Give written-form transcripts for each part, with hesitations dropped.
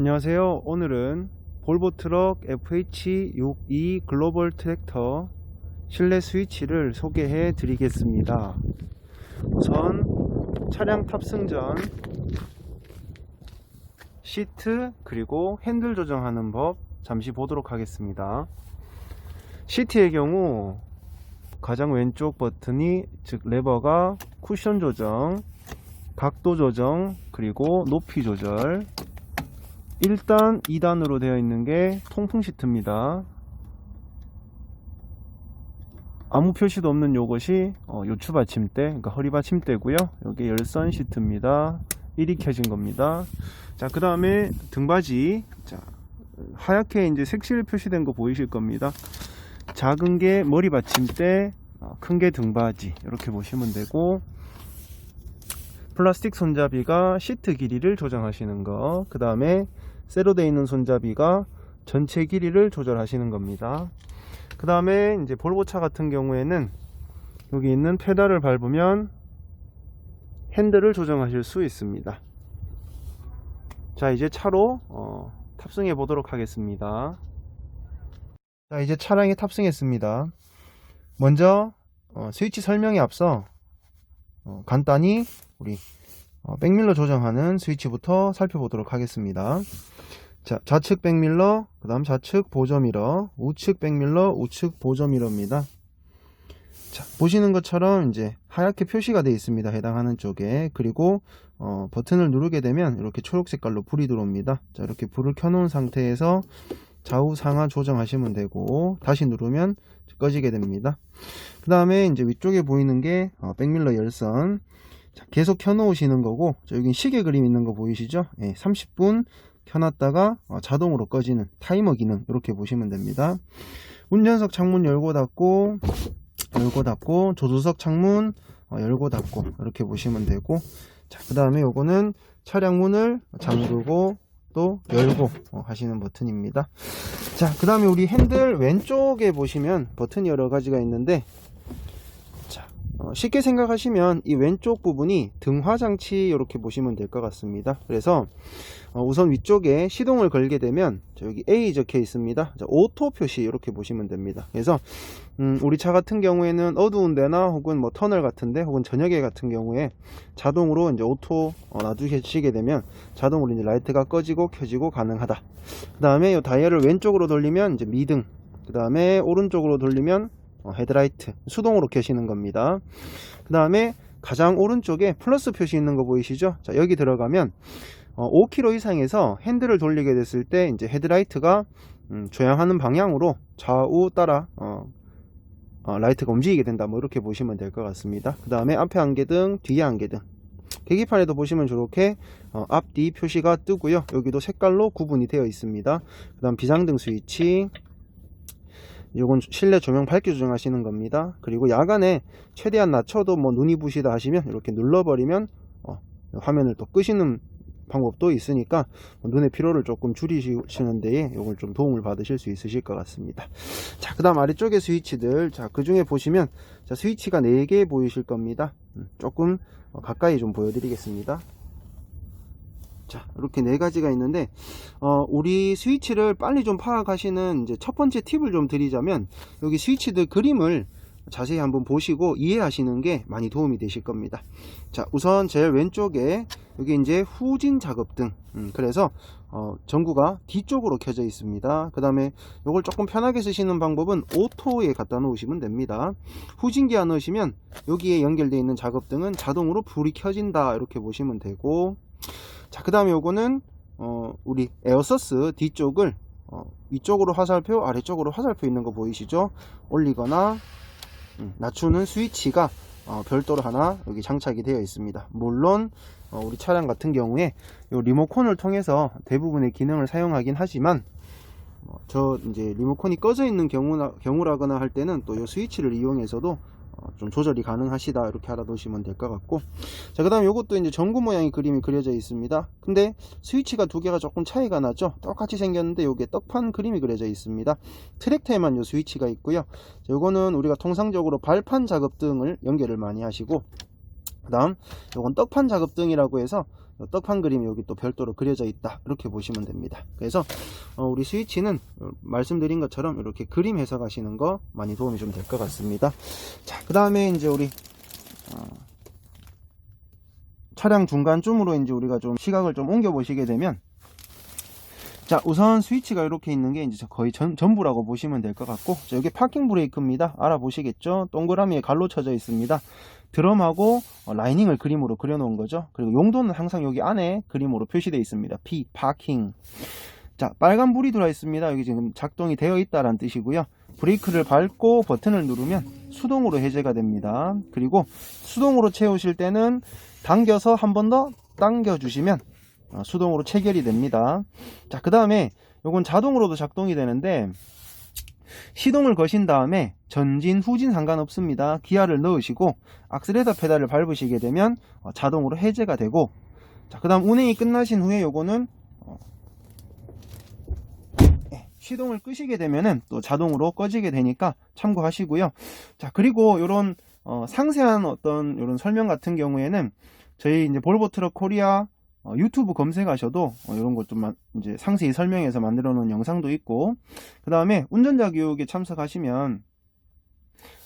안녕하세요. 오늘은 볼보 트럭 FH62 글로벌 트랙터 실내 스위치를 소개해 드리겠습니다. 우선 차량 탑승 전 시트 그리고 핸들 조정하는 법 잠시 보도록 하겠습니다. 시트의 경우 가장 왼쪽 버튼이 즉 레버가 쿠션 조정, 각도 조정, 그리고 높이 조절. 1단, 2단으로 되어 있는 게 통풍 시트입니다. 아무 표시도 없는 요것이 요추 받침대, 그러니까 허리 받침대고요. 여기 열선 시트입니다. 1이 켜진 겁니다. 자, 그 다음에 등받이. 자, 하얗게 이제 색실 표시된 거 보이실 겁니다. 작은 게 머리 받침대, 큰 게 등받이. 이렇게 보시면 되고, 플라스틱 손잡이가 시트 길이를 조정하시는 거. 그 다음에 쇠로 되어 있는 손잡이가 전체 길이를 조절하시는 겁니다. 그 다음에 이제 볼보차 같은 경우에는 여기 있는 페달을 밟으면 핸들을 조정하실 수 있습니다. 자, 이제 차로 탑승해 보도록 하겠습니다. 자, 이제 차량에 탑승했습니다. 먼저 스위치 설명에 앞서 간단히 우리 백밀러 조정하는 스위치부터 살펴보도록 하겠습니다. 자, 좌측 백밀러, 그 다음 좌측 보조미러, 우측 백밀러, 우측 보조미러입니다. 자, 보시는 것처럼 이제 하얗게 표시가 되어 있습니다. 해당하는 쪽에. 그리고 버튼을 누르게 되면 이렇게 초록 색깔로 불이 들어옵니다. 자, 이렇게 불을 켜놓은 상태에서 좌우 상하 조정하시면 되고, 다시 누르면 꺼지게 됩니다. 그 다음에 이제 위쪽에 보이는 게 백밀러 열선. 자, 계속 켜놓으시는 거고, 여기 시계 그림 있는 거 보이시죠? 예, 30분 켜놨다가 자동으로 꺼지는 타이머 기능, 이렇게 보시면 됩니다. 운전석 창문 열고 닫고, 조수석 창문 열고 닫고, 이렇게 보시면 되고, 자, 그 다음에 요거는 차량 문을 잠그고 또 열고 하시는 버튼입니다. 자, 그 다음에 우리 핸들 왼쪽에 보시면 버튼이 여러 가지가 있는데, 쉽게 생각하시면 이 왼쪽 부분이 등화장치, 이렇게 보시면 될 것 같습니다. 그래서 우선 위쪽에 시동을 걸게 되면 여기 A 적혀 있습니다. 자, 오토 표시, 이렇게 보시면 됩니다. 그래서 우리 차 같은 경우에는 어두운 데나 혹은 뭐 터널 같은데 혹은 저녁에 같은 경우에 자동으로 이제 오토 놔두시게 되면 자동으로 이제 라이트가 꺼지고 켜지고 가능하다. 그 다음에 이 다이얼을 왼쪽으로 돌리면 이제 미등, 그 다음에 오른쪽으로 돌리면 헤드라이트, 수동으로 켜시는 겁니다. 그 다음에 가장 오른쪽에 플러스 표시 있는 거 보이시죠? 자, 여기 들어가면 5km 이상에서 핸들을 돌리게 됐을 때 이제 헤드라이트가 조향하는 방향으로 좌우 따라 라이트가 움직이게 된다, 뭐 이렇게 보시면 될 것 같습니다. 그 다음에 앞에 안개등, 뒤에 안개등. 계기판에도 보시면 저렇게 앞뒤 표시가 뜨고요. 여기도 색깔로 구분이 되어 있습니다. 그 다음 비상등 스위치, 이건 실내 조명 밝기 조정하시는 겁니다. 그리고 야간에 최대한 낮춰도 뭐 눈이 부시다 하시면 이렇게 눌러버리면 화면을 또 끄시는 방법도 있으니까 눈의 피로를 조금 줄이시는 데에 이걸 좀 도움을 받으실 수 있으실 것 같습니다. 자, 그 다음 아래쪽에 스위치들, 자, 그 중에 보시면 자, 스위치가 4개 보이실 겁니다. 조금 가까이 좀 보여드리겠습니다. 자, 이렇게 4가지가 있는데 우리 스위치를 빨리 좀 파악하시는 이제 첫 번째 팁을 좀 드리자면, 여기 스위치들 그림을 자세히 한번 보시고 이해하시는 게 많이 도움이 되실 겁니다. 자, 우선 제일 왼쪽에 여기 이제 후진 작업등, 그래서 전구가 뒤쪽으로 켜져 있습니다. 그 다음에 이걸 조금 편하게 쓰시는 방법은 오토에 갖다 놓으시면 됩니다. 후진기어 넣으시면 여기에 연결되어 있는 작업등은 자동으로 불이 켜진다, 이렇게 보시면 되고, 자, 그 다음에 요거는 우리 에어서스 뒤쪽을 위쪽으로 화살표, 아래쪽으로 화살표 있는 거 보이시죠? 올리거나 낮추는 스위치가 별도로 하나 여기 장착이 되어 있습니다. 물론 우리 차량 같은 경우에 요 리모컨을 통해서 대부분의 기능을 사용하긴 하지만 저 이제 리모컨이 꺼져 있는 경우라거나 할 때는 또 요 스위치를 이용해서도 좀 조절이 가능하시다, 이렇게 알아두시면 될 것 같고, 자, 그 다음에 요것도 이제 전구 모양의 그림이 그려져 있습니다. 근데 스위치가 두 개가 조금 차이가 나죠. 똑같이 생겼는데 요게 떡판 그림이 그려져 있습니다. 트랙터에만 요 스위치가 있고요. 자, 요거는 우리가 통상적으로 발판 작업 등을 연결을 많이 하시고, 그 다음 요건 떡판 작업등이라고 해서 떡판 그림이 여기 또 별도로 그려져 있다, 이렇게 보시면 됩니다. 그래서 우리 스위치는 말씀드린 것처럼 이렇게 그림 해석하시는 거 많이 도움이 좀 될 것 같습니다. 자, 그 다음에 이제 우리 차량 중간쯤으로 이제 우리가 좀 시각을 좀 옮겨 보시게 되면, 자, 우선 스위치가 이렇게 있는 게 이제 거의 전부라고 보시면 될 것 같고, 자, 여기 파킹 브레이크입니다. 알아보시겠죠? 동그라미에 갈로 쳐져 있습니다. 드럼하고 라이닝을 그림으로 그려 놓은 거죠. 그리고 용도는 항상 여기 안에 그림으로 표시되어 있습니다. P, 파킹. 자, 빨간 불이 들어와 있습니다. 여기 지금 작동이 되어 있다라는 뜻이고요. 브레이크를 밟고 버튼을 누르면 수동으로 해제가 됩니다. 그리고 수동으로 채우실 때는 당겨서 한 번 더 당겨 주시면 수동으로 체결이 됩니다. 자, 그 다음에 요건 자동으로도 작동이 되는데, 시동을 거신 다음에 전진 후진 상관없습니다. 기아를 넣으시고 악셀레터 페달을 밟으시게 되면 자동으로 해제가 되고, 자, 그 다음 운행이 끝나신 후에 요거는 시동을 끄시게 되면은 또 자동으로 꺼지게 되니까 참고하시고요. 자, 그리고 요런 상세한 어떤 요런 설명 같은 경우에는 저희 이제 볼보 트럭 코리아 유튜브 검색하셔도 이런 것 좀 이제 상세히 설명해서 만들어 놓은 영상도 있고, 그 다음에 운전자 교육에 참석하시면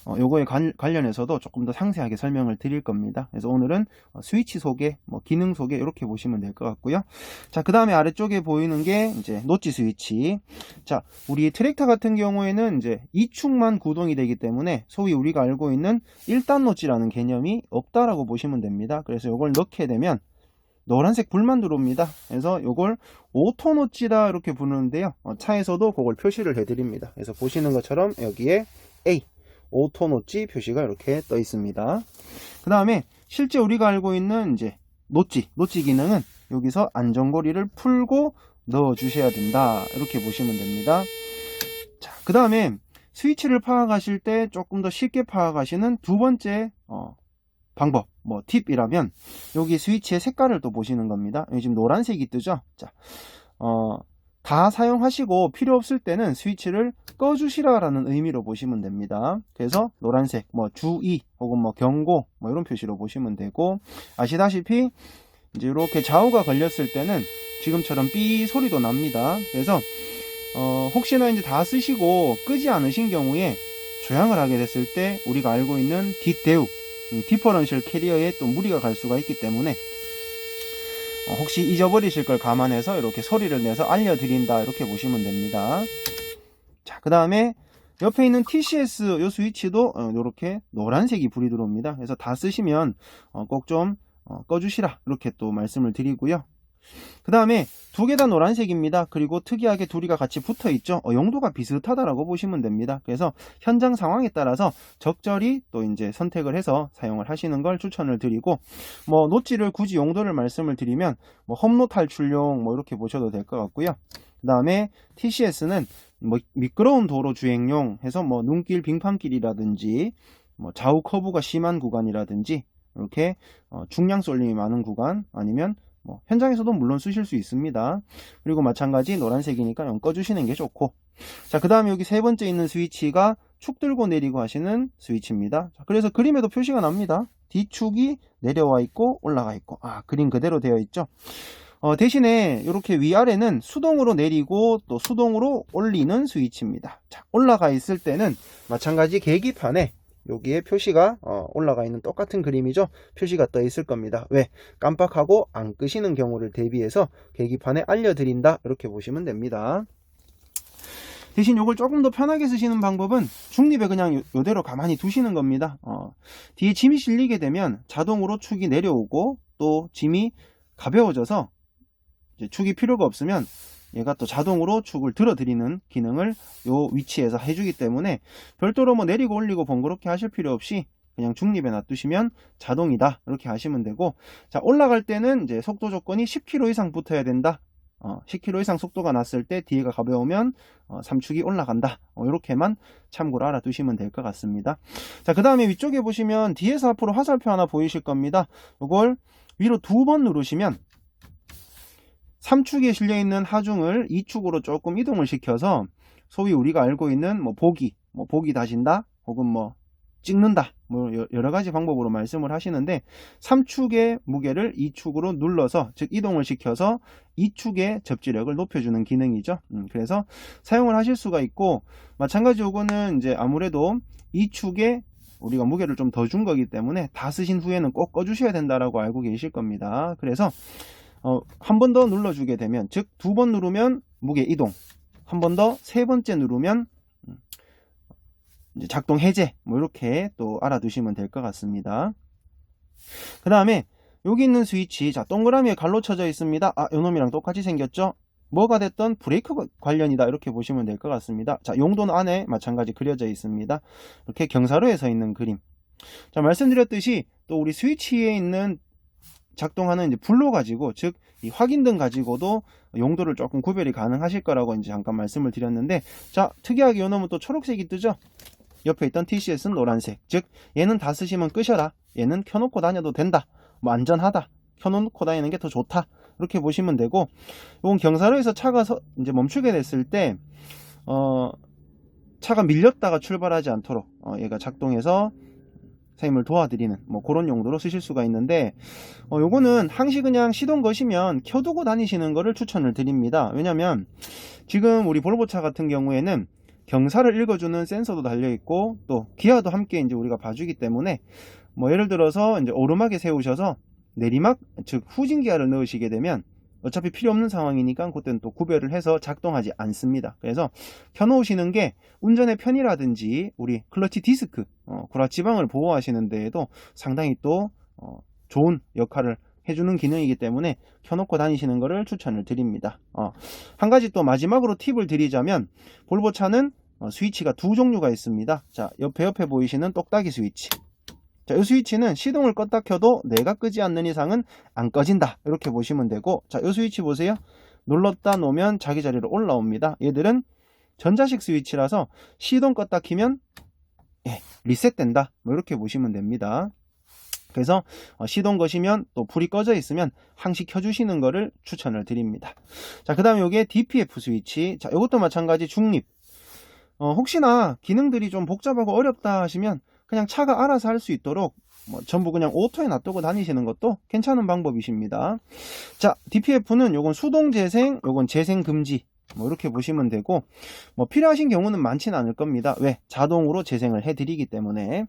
요거에 관련해서도 조금 더 상세하게 설명을 드릴 겁니다. 그래서 오늘은 스위치 소개, 기능 소개 이렇게 보시면 될 것 같고요. 자, 그 다음에 아래쪽에 보이는 게 이제 노치 스위치. 자, 우리 트랙터 같은 경우에는 이제 2축만 구동이 되기 때문에 소위 우리가 알고 있는 1단 노치라는 개념이 없다라고 보시면 됩니다. 그래서 요걸 넣게 되면 노란색 불만 들어옵니다. 그래서 요걸 오토 노치다 이렇게 부르는데요. 차에서도 그걸 표시를 해드립니다. 그래서 보시는 것처럼 여기에 A 오토 노치 표시가 이렇게 떠 있습니다. 그 다음에 실제 우리가 알고 있는 이제 노치 기능은 여기서 안전고리를 풀고 넣어 주셔야 된다, 이렇게 보시면 됩니다. 자, 그 다음에 스위치를 파악하실 때 조금 더 쉽게 파악하시는 두 번째 방법, 팁이라면 여기 스위치의 색깔을 또 보시는 겁니다. 여기 지금 노란색이 뜨죠. 자, 다 사용하시고 필요 없을 때는 스위치를 꺼주시라라는 의미로 보시면 됩니다. 그래서 노란색, 주의 혹은 경고 이런 표시로 보시면 되고, 아시다시피 이제 이렇게 좌우가 걸렸을 때는 지금처럼 삐 소리도 납니다. 그래서 혹시나 이제 다 쓰시고 끄지 않으신 경우에 조향을 하게 됐을 때 우리가 알고 있는 뒷대우, 디퍼런셜 캐리어에 또 무리가 갈 수가 있기 때문에 혹시 잊어버리실 걸 감안해서 이렇게 소리를 내서 알려드린다, 이렇게 보시면 됩니다. 자, 그 다음에 옆에 있는 TCS 요 스위치도 이렇게 노란색이 불이 들어옵니다. 그래서 다 쓰시면 꼭 좀 꺼주시라, 이렇게 또 말씀을 드리고요. 그 다음에 두 개 다 노란색입니다. 그리고 특이하게 둘이가 같이 붙어 있죠. 용도가 비슷하다라고 보시면 됩니다. 그래서 현장 상황에 따라서 적절히 또 이제 선택을 해서 사용을 하시는 걸 추천을 드리고, 노치를 굳이 용도를 말씀을 드리면 험로 탈출용 이렇게 보셔도 될 것 같고요. 그 다음에 TCS는 미끄러운 도로 주행용 해서 눈길 빙판길이라든지 좌우 커브가 심한 구간이라든지 이렇게 중량 쏠림이 많은 구간, 아니면 현장에서도 물론 쓰실 수 있습니다. 그리고 마찬가지 노란색이니까 꺼주시는 게 좋고, 자, 그 다음에 여기 세 번째 있는 스위치가 축 들고 내리고 하시는 스위치입니다. 자, 그래서 그림에도 표시가 납니다. 뒤축이 내려와 있고 올라가 있고, 그림 그대로 되어 있죠. 대신에 이렇게 위아래는 수동으로 내리고 또 수동으로 올리는 스위치입니다. 자, 올라가 있을 때는 마찬가지 계기판에 여기에 표시가 올라가 있는 똑같은 그림이죠. 표시가 떠 있을 겁니다. 왜? 깜빡하고 안 끄시는 경우를 대비해서 계기판에 알려드린다, 이렇게 보시면 됩니다. 대신 이걸 조금 더 편하게 쓰시는 방법은 중립에 그냥 이대로 가만히 두시는 겁니다. 뒤에 짐이 실리게 되면 자동으로 축이 내려오고, 또 짐이 가벼워져서 이제 축이 필요가 없으면 얘가 또 자동으로 축을 들어드리는 기능을 요 위치에서 해주기 때문에 별도로 내리고 올리고 번거롭게 하실 필요 없이 그냥 중립에 놔두시면 자동이다, 이렇게 하시면 되고, 자, 올라갈 때는 이제 속도 조건이 10km 이상 붙어야 된다. 10km 이상 속도가 났을 때 뒤에가 가벼우면 3축이 올라간다. 이렇게만 참고로 알아두시면 될 것 같습니다. 자, 그 다음에 위쪽에 보시면 뒤에서 앞으로 화살표 하나 보이실 겁니다. 이걸 위로 2번 누르시면 3축에 실려있는 하중을 2축으로 조금 이동을 시켜서 소위 우리가 알고 있는 보기 다진다, 혹은 찍는다. 뭐 여러 가지 방법으로 말씀을 하시는데 3축의 무게를 2축으로 눌러서 즉 이동을 시켜서 2축의 접지력을 높여주는 기능이죠. 그래서 사용을 하실 수가 있고 마찬가지 요거는 이제 아무래도 2축에 우리가 무게를 좀 더 준 거기 때문에 다 쓰신 후에는 꼭 꺼주셔야 된다라고 알고 계실 겁니다. 그래서 한 번 더 눌러주게 되면 즉 2번 누르면 무게 이동, 한 번 더 3번째 누르면 이제 작동 해제, 뭐 이렇게 또 알아두시면 될 것 같습니다. 그 다음에 여기 있는 스위치, 자 동그라미에 갈로 쳐져 있습니다. 요놈이랑 똑같이 생겼죠. 뭐가 됐던 브레이크 관련이다 이렇게 보시면 될 것 같습니다. 자 용도는 안에 마찬가지 그려져 있습니다. 이렇게 경사로에 서 있는 그림. 자 말씀드렸듯이 또 우리 스위치에 있는 작동하는 이제 불로 가지고 즉 이 확인등 가지고도 용도를 조금 구별이 가능하실 거라고 이제 잠깐 말씀을 드렸는데 자 특이하게 요놈은 또 초록색이 뜨죠. 옆에 있던 TCS는 노란색. 즉 얘는 다 쓰시면 끄셔라, 얘는 켜놓고 다녀도 된다, 뭐 안전하다, 켜놓고 다니는 게 더 좋다, 이렇게 보시면 되고, 이건 경사로에서 차가 이제 멈추게 됐을 때 차가 밀렸다가 출발하지 않도록 얘가 작동해서 선생님을 도와드리는 뭐 그런 용도로 쓰실 수가 있는데 요거는 항시 그냥 시동 거시면 켜두고 다니시는 거를 추천을 드립니다. 왜냐면 지금 우리 볼보차 같은 경우에는 경사를 읽어주는 센서도 달려있고 또 기아도 함께 이제 우리가 봐주기 때문에 뭐 예를 들어서 이제 오르막에 세우셔서 내리막 즉 후진 기아를 넣으시게 되면 어차피 필요 없는 상황이니까 그때는 또 구별을 해서 작동하지 않습니다. 그래서 켜놓으시는 게 운전의 편이라든지 우리 클러치 디스크, 구라지방을 보호하시는 데에도 상당히 또 좋은 역할을 해주는 기능이기 때문에 켜놓고 다니시는 것을 추천을 드립니다. 한 가지 또 마지막으로 팁을 드리자면 볼보차는 스위치가 두 종류가 있습니다. 자 옆에 보이시는 똑딱이 스위치. 자, 이 스위치는 시동을 껐다 켜도 내가 끄지 않는 이상은 안 꺼진다 이렇게 보시면 되고, 자, 이 스위치 보세요. 눌렀다 놓으면 자기 자리로 올라옵니다. 얘들은 전자식 스위치라서 시동 껐다 키면 리셋된다 뭐 이렇게 보시면 됩니다. 그래서 시동 거시면 또 불이 꺼져 있으면 항시 켜주시는 거를 추천을 드립니다. 자, 그 다음에 요게 DPF 스위치. 자, 이것도 마찬가지 중립. 혹시나 기능들이 좀 복잡하고 어렵다 하시면 그냥 차가 알아서 할 수 있도록 뭐 전부 그냥 오토에 놔두고 다니시는 것도 괜찮은 방법이십니다. 자, DPF는 요건 수동 재생, 요건 재생 금지 뭐 이렇게 보시면 되고, 뭐 필요하신 경우는 많지는 않을 겁니다. 왜? 자동으로 재생을 해드리기 때문에.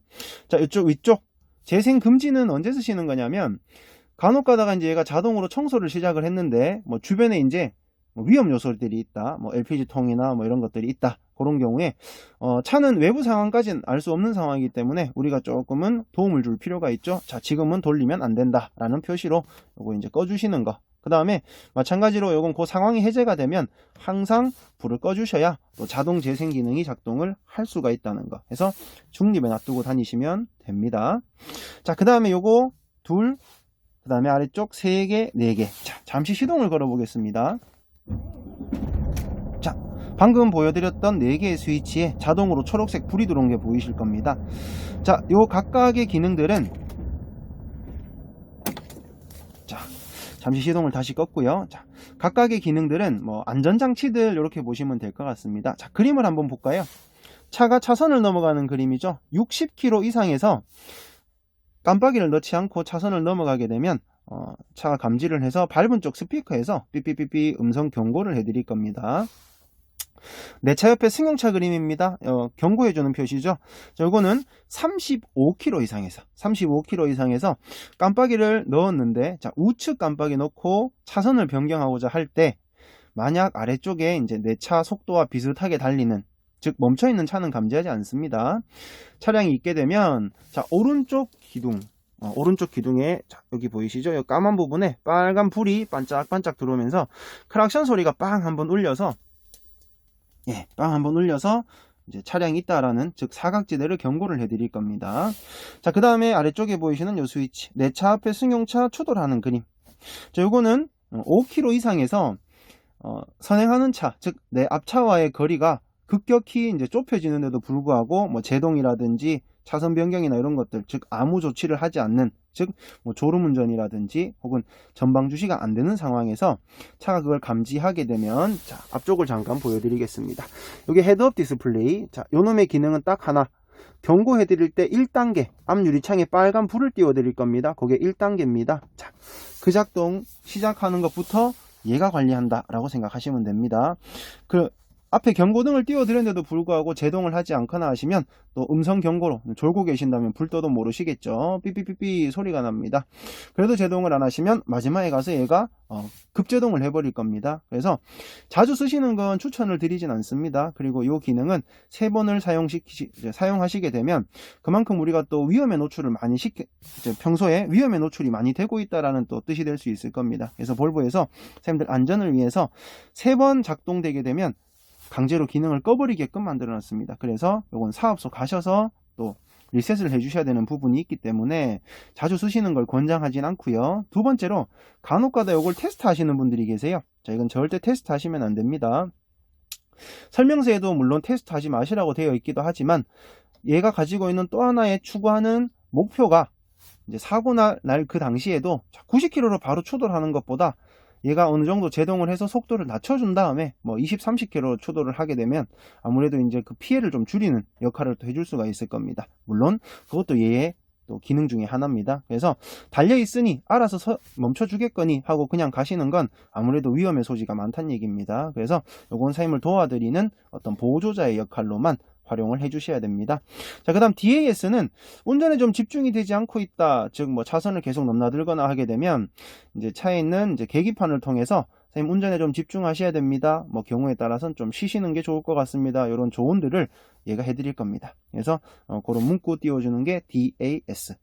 자, 이쪽 위쪽 재생 금지는 언제 쓰시는 거냐면 간혹 가다가 이제 얘가 자동으로 청소를 시작을 했는데 뭐 주변에 이제 위험 요소들이 있다, 뭐 LPG통이나 뭐 이런 것들이 있다, 그런 경우에 차는 외부 상황까지는 알 수 없는 상황이기 때문에 우리가 조금은 도움을 줄 필요가 있죠. 자, 지금은 돌리면 안 된다 라는 표시로 요거 이제 꺼주시는 거. 그 다음에 마찬가지로 요건 그 상황이 해제가 되면 항상 불을 꺼주셔야 또 자동 재생 기능이 작동을 할 수가 있다는 거. 그래서 중립에 놔두고 다니시면 됩니다. 자, 그 다음에 요거 둘, 그 다음에 아래쪽 3개, 4개. 자, 잠시 시동을 걸어 보겠습니다. 자, 방금 보여드렸던 4개의 스위치에 자동으로 초록색 불이 들어온 게 보이실 겁니다. 자, 요 각각의 기능들은, 자, 잠시 시동을 다시 껐고요. 자, 각각의 기능들은 뭐 안전장치들 이렇게 보시면 될 것 같습니다. 자, 그림을 한번 볼까요? 차가 차선을 넘어가는 그림이죠. 60km 이상에서 깜빡이를 넣지 않고 차선을 넘어가게 되면 차가 감지를 해서 밟은 쪽 스피커에서 삐삐삐삐 음성 경고를 해드릴 겁니다. 내 차 옆에 승용차 그림입니다. 경고해주는 표시죠. 자, 이거는 35km 이상에서 깜빡이를 넣었는데, 자, 우측 깜빡이 넣고 차선을 변경하고자 할 때 만약 아래쪽에 이제 내 차 속도와 비슷하게 달리는, 즉 멈춰있는 차는 감지하지 않습니다. 차량이 있게 되면, 자, 오른쪽 기둥에, 자, 여기 보이시죠? 여기 까만 부분에 빨간 불이 반짝반짝 들어오면서 크락션 소리가 빵 한번 울려서, 빵 한번 울려서 이제 차량이 있다라는, 즉 사각지대를 경고를 해드릴 겁니다. 자, 그 다음에 아래쪽에 보이시는 요 스위치, 내 차 앞에 승용차 추돌하는 그림. 자, 요거는 5km 이상에서 선행하는 차, 즉 내 앞차와의 거리가 급격히 이제 좁혀지는데도 불구하고 뭐 제동이라든지 차선 변경이나 이런 것들, 즉 아무 조치를 하지 않는, 즉 뭐 졸음운전이라든지 혹은 전방 주시가 안 되는 상황에서 차가 그걸 감지하게 되면, 자, 앞쪽을 잠깐 보여드리겠습니다. 여기 헤드업 디스플레이. 자, 요놈의 기능은 딱 하나. 경고해 드릴 때 1단계 앞 유리창에 빨간 불을 띄워 드릴 겁니다. 그게 1단계입니다. 자, 그 작동 시작하는 것부터 얘가 관리한다 라고 생각하시면 됩니다. 그 앞에 경고등을 띄워드렸는데도 불구하고 제동을 하지 않거나 하시면 또 음성 경고로 졸고 계신다면 불 떠도 모르시겠죠. 삐삐삐삐 소리가 납니다. 그래도 제동을 안 하시면 마지막에 가서 얘가 급제동을 해버릴 겁니다. 그래서 자주 쓰시는 건 추천을 드리진 않습니다. 그리고 이 기능은 3번을 사용하시게 되면 그만큼 우리가 또 위험에 노출을 많이 평소에 위험에 노출이 많이 되고 있다라는 또 뜻이 될 수 있을 겁니다. 그래서 볼보에서 선생님들 안전을 위해서 3번 작동되게 되면 강제로 기능을 꺼버리게끔 만들어 놨습니다. 그래서 이건 사업소 가셔서 또 리셋을 해주셔야 되는 부분이 있기 때문에 자주 쓰시는 걸 권장하진 않고요. 두 번째로 간혹가다 이걸 테스트 하시는 분들이 계세요. 자, 이건 절대 테스트 하시면 안 됩니다. 설명서에도 물론 테스트 하지 마시라고 되어 있기도 하지만 얘가 가지고 있는 또 하나의 추구하는 목표가 이제 사고 날 그 당시에도 90km로 바로 추돌하는 것보다 얘가 어느 정도 제동을 해서 속도를 낮춰준 다음에 뭐 20, 30km 추돌을 하게 되면 아무래도 이제 그 피해를 좀 줄이는 역할을 또 해줄 수가 있을 겁니다. 물론 그것도 얘의 또 기능 중에 하나입니다. 그래서 달려 있으니 알아서 멈춰주겠거니 하고 그냥 가시는 건 아무래도 위험의 소지가 많다는 얘기입니다. 그래서 요건 선생님을 도와드리는 어떤 보조자의 역할로만 활용을 해주셔야 됩니다. 자, 그 다음 DAS는 운전에 좀 집중이 되지 않고 있다. 즉, 뭐 차선을 계속 넘나들거나 하게 되면 이제 차에 있는 이제 계기판을 통해서 선생님 운전에 좀 집중하셔야 됩니다. 뭐 경우에 따라서는 좀 쉬시는 게 좋을 것 같습니다. 이런 조언들을 얘가 해드릴 겁니다. 그래서 그런 문구 띄워주는 게 DAS.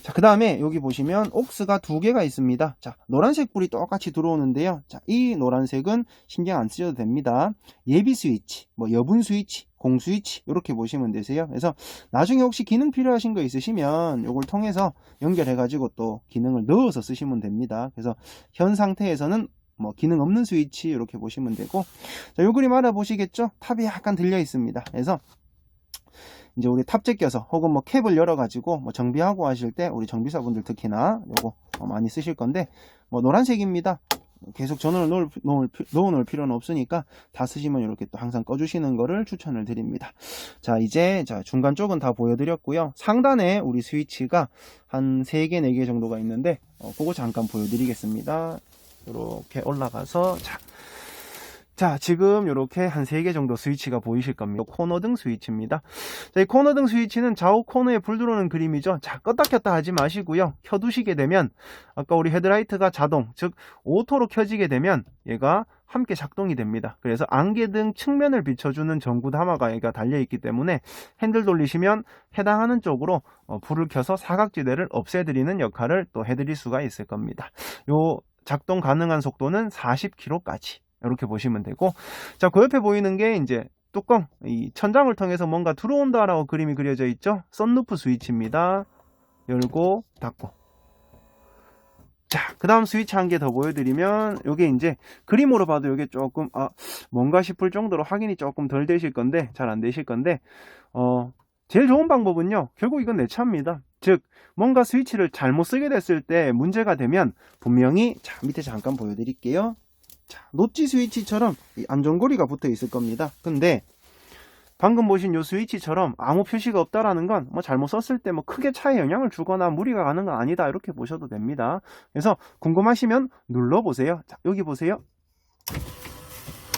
자, 그 다음에 여기 보시면 옥스가 2개가 있습니다. 자, 노란색 불이 똑같이 들어오는데요. 자, 이 노란색은 신경 안 쓰셔도 됩니다. 예비 스위치, 뭐 여분 스위치, 공 스위치 이렇게 보시면 되세요. 그래서 나중에 혹시 기능 필요하신 거 있으시면 이걸 통해서 연결해 가지고 또 기능을 넣어서 쓰시면 됩니다. 그래서 현 상태에서는 뭐 기능 없는 스위치 이렇게 보시면 되고, 자, 요 그림 알아보시겠죠? 탑이 약간 들려 있습니다. 그래서 이제 우리 탑 제껴서 혹은 뭐 캡을 열어가지고 뭐 정비하고 하실 때 우리 정비사분들 특히나 요거 많이 쓰실 건데, 뭐 노란색입니다. 계속 전원을 넣어놓을 필요는 없으니까 다 쓰시면 이렇게 또 항상 꺼주시는 거를 추천을 드립니다. 자, 이제 중간 쪽은 다 보여드렸고요. 상단에 우리 스위치가 한 3개, 4개 정도가 있는데 그거 잠깐 보여드리겠습니다. 이렇게 올라가서 자, 지금 이렇게 한 3개 정도 스위치가 보이실 겁니다. 코너등 스위치입니다. 자, 이 코너등 스위치는 좌우 코너에 불 들어오는 그림이죠. 자, 껐다 켰다 하지 마시고요. 켜두시게 되면 아까 우리 헤드라이트가 자동, 즉 오토로 켜지게 되면 얘가 함께 작동이 됩니다. 그래서 안개등 측면을 비춰주는 전구 담화가 얘가 달려있기 때문에 핸들 돌리시면 해당하는 쪽으로 불을 켜서 사각지대를 없애드리는 역할을 또 해드릴 수가 있을 겁니다. 요 작동 가능한 속도는 40km까지. 이렇게 보시면 되고, 자, 그 옆에 보이는 게 이제 뚜껑, 이 천장을 통해서 뭔가 들어온다라고 그림이 그려져 있죠. 썬루프 스위치입니다. 열고 닫고. 자, 그 다음 스위치 한 개 더 보여드리면 요게 이제 그림으로 봐도 요게 조금 뭔가 싶을 정도로 확인이 조금 덜 되실 건데, 잘 안 되실 건데, 제일 좋은 방법은요, 결국 이건 내 차입니다. 즉 뭔가 스위치를 잘못 쓰게 됐을 때 문제가 되면 분명히, 자, 밑에 잠깐 보여드릴게요. 자, 노치 스위치처럼 이 안전고리가 붙어 있을 겁니다. 근데 방금 보신 이 스위치처럼 아무 표시가 없다라는 건 뭐 잘못 썼을 때 뭐 크게 차에 영향을 주거나 무리가 가는 건 아니다, 이렇게 보셔도 됩니다. 그래서 궁금하시면 눌러보세요. 자, 여기 보세요.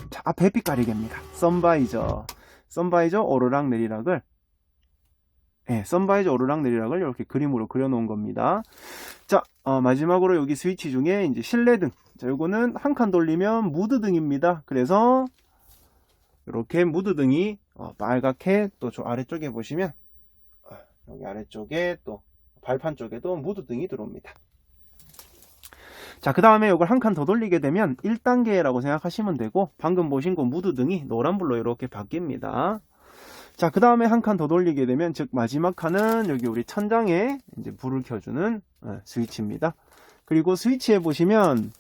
자, 앞에 햇빛 가리개입니다. 선바이저 오르락 내리락을, 선바이저 오르락 내리락을 이렇게 그림으로 그려놓은 겁니다. 자, 마지막으로 여기 스위치 중에 이제 실내등. 자, 요거는 한 칸 돌리면 무드등입니다. 그래서 이렇게 무드등이 빨갛게, 또 저 아래쪽에 보시면 여기 아래쪽에 또 발판 쪽에도 무드등이 들어옵니다. 자, 그 다음에 이걸 한 칸 더 돌리게 되면 1단계라고 생각하시면 되고, 방금 보신 거 무드등이 노란불로 이렇게 바뀝니다. 자, 그 다음에 한 칸 더 돌리게 되면, 즉 마지막 칸은 여기 우리 천장에 이제 불을 켜주는 스위치입니다. 그리고 스위치에 보시면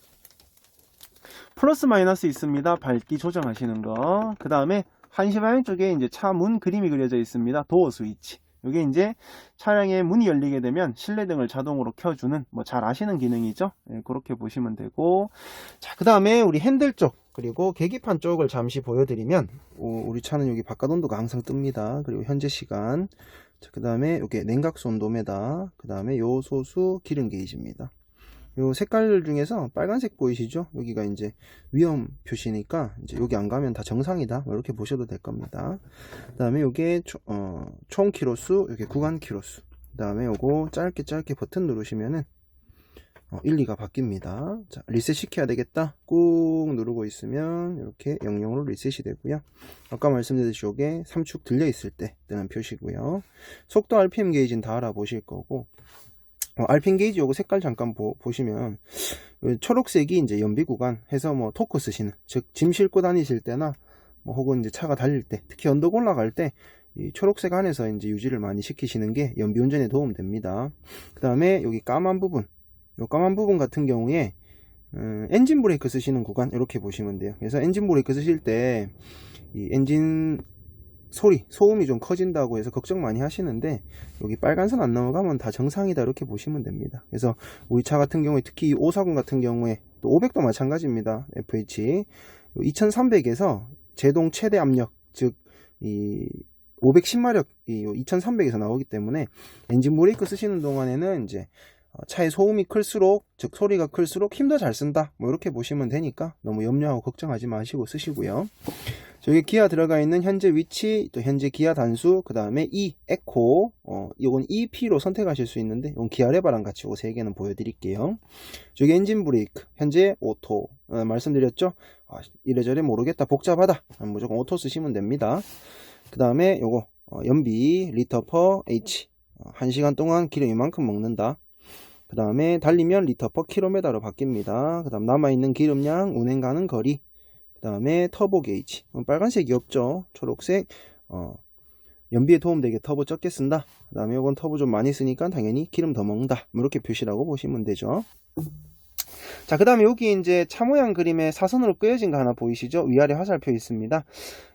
플러스 마이너스 있습니다. 밝기 조정하시는 거. 그 다음에 한시 방향 쪽에 이제 차 문 그림이 그려져 있습니다. 도어 스위치. 이게 이제 차량의 문이 열리게 되면 실내등을 자동으로 켜주는, 뭐 잘 아시는 기능이죠. 그렇게 보시면 되고, 자, 그 다음에 우리 핸들 쪽. 그리고 계기판 쪽을 잠시 보여드리면 우리 차는 여기 바깥 온도가 항상 뜹니다. 그리고 현재 시간, 그 다음에 이게 냉각수 온도메다, 그 다음에 요 소수 기름 게이지입니다. 요 색깔 중에서 빨간색 보이시죠? 여기가 이제 위험 표시니까 이제 여기 안 가면 다 정상이다, 이렇게 보셔도 될 겁니다. 그 다음에 요게 총 키로수, 요게 구간 키로수. 그 다음에 요거 짧게 버튼 누르시면은 1, 2가 바뀝니다. 자, 리셋 시켜야 되겠다. 꾹 누르고 있으면 이렇게 00으로 리셋이 되고요. 아까 말씀드렸듯이 요게 3축 들려 있을 때 뜨는 표시고요. 속도 RPM 게이지는 다 알아보실 거고, RPM 게이지 요거 색깔 잠깐 보시면 초록색이 이제 연비 구간 해서 뭐 토크 쓰시는, 즉 짐 싣고 다니실 때나 뭐 혹은 이제 차가 달릴 때, 특히 언덕 올라갈 때 이 초록색 안에서 이제 유지를 많이 시키시는 게 연비 운전에 도움 됩니다. 그 다음에 여기 까만 부분, 요 까만 부분 같은 경우에 엔진 브레이크 쓰시는 구간 이렇게 보시면 돼요. 그래서 엔진 브레이크 쓰실 때 이 엔진 소음이 좀 커진다고 해서 걱정 많이 하시는데, 여기 빨간선 안 넘어가면 다 정상이다, 이렇게 보시면 됩니다. 그래서 우리 차 같은 경우에 특히 이 540 같은 경우에, 또 500도 마찬가지입니다. FH 2300에서 제동 최대 압력, 즉 이 510마력 이 2300에서 나오기 때문에 엔진 브레이크 쓰시는 동안에는 이제 차의 소음이 클수록, 즉 소리가 클수록 힘 더 잘 쓴다, 뭐 이렇게 보시면 되니까 너무 염려하고 걱정하지 마시고 쓰시고요. 저기 기아 들어가 있는 현재 위치, 또 현재 기아 단수, 그 다음에 E 에코, 이건 EP로 선택하실 수 있는데, 이건 기아 레바랑 같이 요 3개는 보여드릴게요. 저기 엔진 브레이크 현재 오토, 말씀드렸죠. 이래저래 모르겠다, 복잡하다, 무조건 오토 쓰시면 됩니다. 그 다음에 요거 연비 리터 퍼 H, 1시간 동안 기름 이만큼 먹는다. 그 다음에 달리면 리터 퍼 킬로미터로 바뀝니다. 그 다음 남아있는 기름량, 운행 가는 거리, 그 다음에 터보 게이지, 빨간색이 없죠. 초록색, 연비에 도움되게 터보 적게 쓴다. 그 다음에 이건 터보 좀 많이 쓰니까 당연히 기름 더 먹는다, 이렇게 표시라고 보시면 되죠. 자, 그 다음에 여기 이제 차 모양 그림에 사선으로 끄여진 거 하나 보이시죠? 위아래 화살표 있습니다.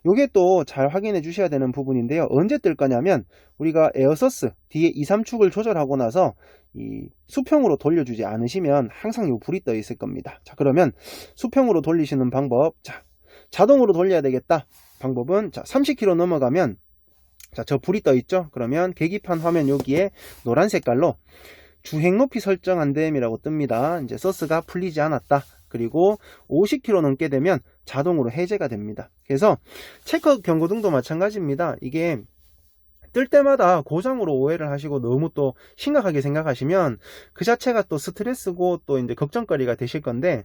요게 또 잘 확인해 주셔야 되는 부분인데요. 언제 뜰 거냐면, 우리가 에어서스 뒤에 2, 3축을 조절하고 나서 이 수평으로 돌려주지 않으시면 항상 요 불이 떠 있을 겁니다. 자, 그러면 수평으로 돌리시는 방법, 자, 자동으로 돌려야 되겠다. 방법은, 자, 30km 넘어가면, 자, 저 불이 떠 있죠? 그러면 계기판 화면 여기에 노란 색깔로 주행 높이 설정 안 됨이라고 뜹니다. 이제 서스가 풀리지 않았다. 그리고 50km 넘게 되면 자동으로 해제가 됩니다. 그래서 체크 경고등도 마찬가지입니다. 이게 뜰 때마다 고장으로 오해를 하시고 너무 또 심각하게 생각하시면 그 자체가 또 스트레스고 또 이제 걱정거리가 되실 건데,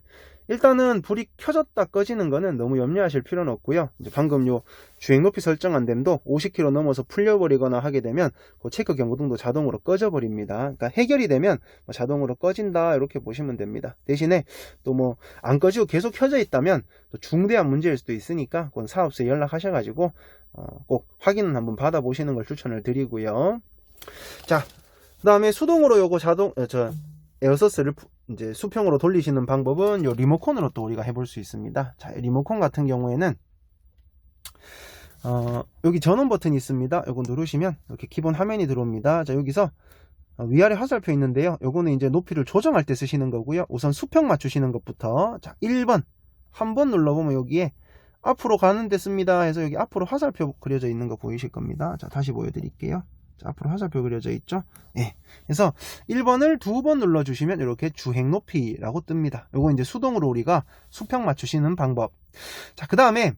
일단은 불이 켜졌다 꺼지는 거는 너무 염려하실 필요는 없고요. 이제 방금 요 주행 높이 설정 안 됨도 50km 넘어서 풀려버리거나 하게 되면 그 체크 경고등도 자동으로 꺼져 버립니다. 그러니까 해결이 되면 자동으로 꺼진다, 이렇게 보시면 됩니다. 대신에 또 뭐 안 꺼지고 계속 켜져 있다면 또 중대한 문제일 수도 있으니까 그건 사업소에 연락하셔가지고 꼭 확인은 한번 받아보시는 걸 추천을 드리고요. 자, 그 다음에 수동으로 요거 에어서스를 이제 수평으로 돌리시는 방법은 요 리모컨으로 또 우리가 해볼 수 있습니다. 자, 리모컨 같은 경우에는 여기 전원 버튼이 있습니다. 요거 누르시면 이렇게 기본 화면이 들어옵니다. 자, 여기서 위아래 화살표 있는데요. 요거는 이제 높이를 조정할 때 쓰시는 거고요. 우선 수평 맞추시는 것부터, 자, 1번 한번 눌러보면 여기에 앞으로 가는 데 씁니다 해서 여기 앞으로 화살표 그려져 있는 거 보이실 겁니다. 자, 다시 보여드릴게요. 자, 앞으로 화살표 그려져 있죠. 예. 그래서 1번을 2번 눌러주시면 이렇게 주행 높이라고 뜹니다. 요거 이제 수동으로 우리가 수평 맞추시는 방법. 자, 그 다음에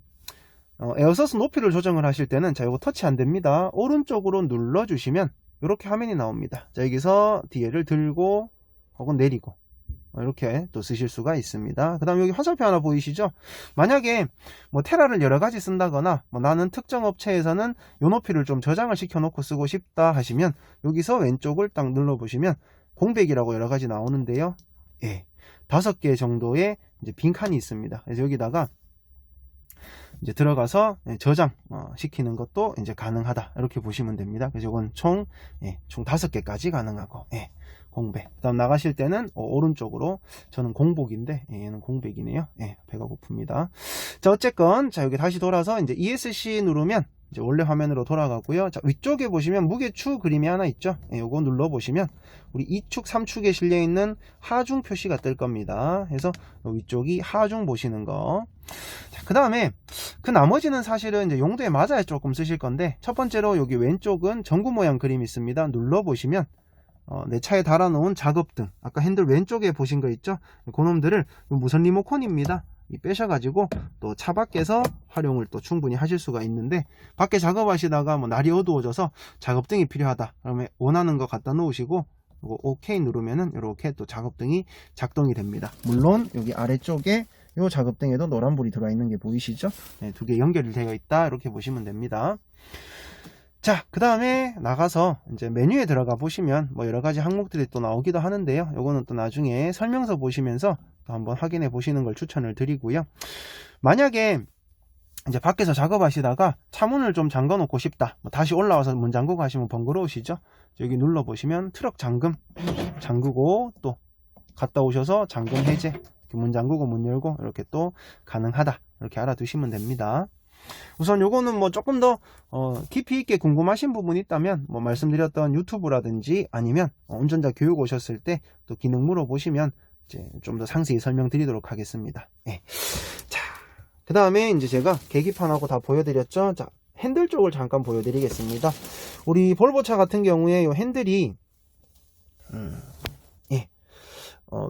에어서스 높이를 조정을 하실 때는, 자, 요거 터치 안 됩니다. 오른쪽으로 눌러주시면 이렇게 화면이 나옵니다. 자, 여기서 뒤에를 들고 혹은 내리고 이렇게 또 쓰실 수가 있습니다. 그 다음 여기 화살표 하나 보이시죠? 만약에 뭐 테라를 여러 가지 쓴다거나 뭐 나는 특정 업체에서는 요 높이를 좀 저장을 시켜 놓고 쓰고 싶다 하시면 여기서 왼쪽을 딱 눌러 보시면 공백이라고 여러 가지 나오는데요. 예, 5개 정도의 이제 빈 칸이 있습니다. 그래서 여기다가 이제 들어가서 저장 시키는 것도 이제 가능하다, 이렇게 보시면 됩니다. 그래서 이건 총 5개까지 가능하고, 공백. 그 다음 나가실 때는 오른쪽으로, 저는 공복인데 얘는 공백이네요. 배가 고픕니다. 자, 어쨌건 자, 여기 다시 돌아서 이제 ESC 누르면 이제 원래 화면으로 돌아가고요. 자, 위쪽에 보시면 무게추 그림이 하나 있죠. 요거 눌러 보시면 우리 2축 3축에 실려 있는 하중 표시가 뜰 겁니다. 그래서 위쪽이 하중 보시는 거. 자, 그 다음에 그 나머지는 사실은 이제 용도에 맞아야 조금 쓰실 건데, 첫 번째로 여기 왼쪽은 전구 모양 그림이 있습니다. 눌러 보시면 내 차에 달아놓은 작업등, 아까 핸들 왼쪽에 보신 거 있죠? 그놈들을 무선 리모컨입니다. 빼셔가지고 또 차 밖에서 활용을 또 충분히 하실 수가 있는데, 밖에 작업하시다가 뭐 날이 어두워져서 작업등이 필요하다 그러면 원하는 거 갖다 놓으시고 OK 누르면은 이렇게 또 작업등이 작동이 됩니다. 물론 여기 아래쪽에 요 작업등에도 노란불이 들어와 있는 게 보이시죠? 네, 두 개 연결이 되어 있다 이렇게 보시면 됩니다. 자, 그 다음에 나가서 이제 메뉴에 들어가 보시면 뭐 여러 가지 항목들이 또 나오기도 하는데요. 요거는 또 나중에 설명서 보시면서 또 한번 확인해 보시는 걸 추천을 드리고요. 만약에 이제 밖에서 작업하시다가 차문을 좀 잠궈 놓고 싶다, 뭐 다시 올라와서 문 잠그고 하시면 번거로우시죠? 여기 눌러 보시면 트럭 잠금 잠그고 또 갔다 오셔서 잠금 해제, 문 잠그고 문 열고 이렇게 또 가능하다, 이렇게 알아두시면 됩니다. 우선 요거는 뭐 조금 더 깊이 있게 궁금하신 부분이 있다면 뭐 말씀드렸던 유튜브라든지 아니면 운전자 교육 오셨을 때 또 기능 물어보시면 이제 좀 더 상세히 설명드리도록 하겠습니다. 네. 자, 그 다음에 이제 제가 계기판하고 다 보여드렸죠. 자, 핸들 쪽을 잠깐 보여드리겠습니다. 우리 볼보차 같은 경우에 요 핸들이 예,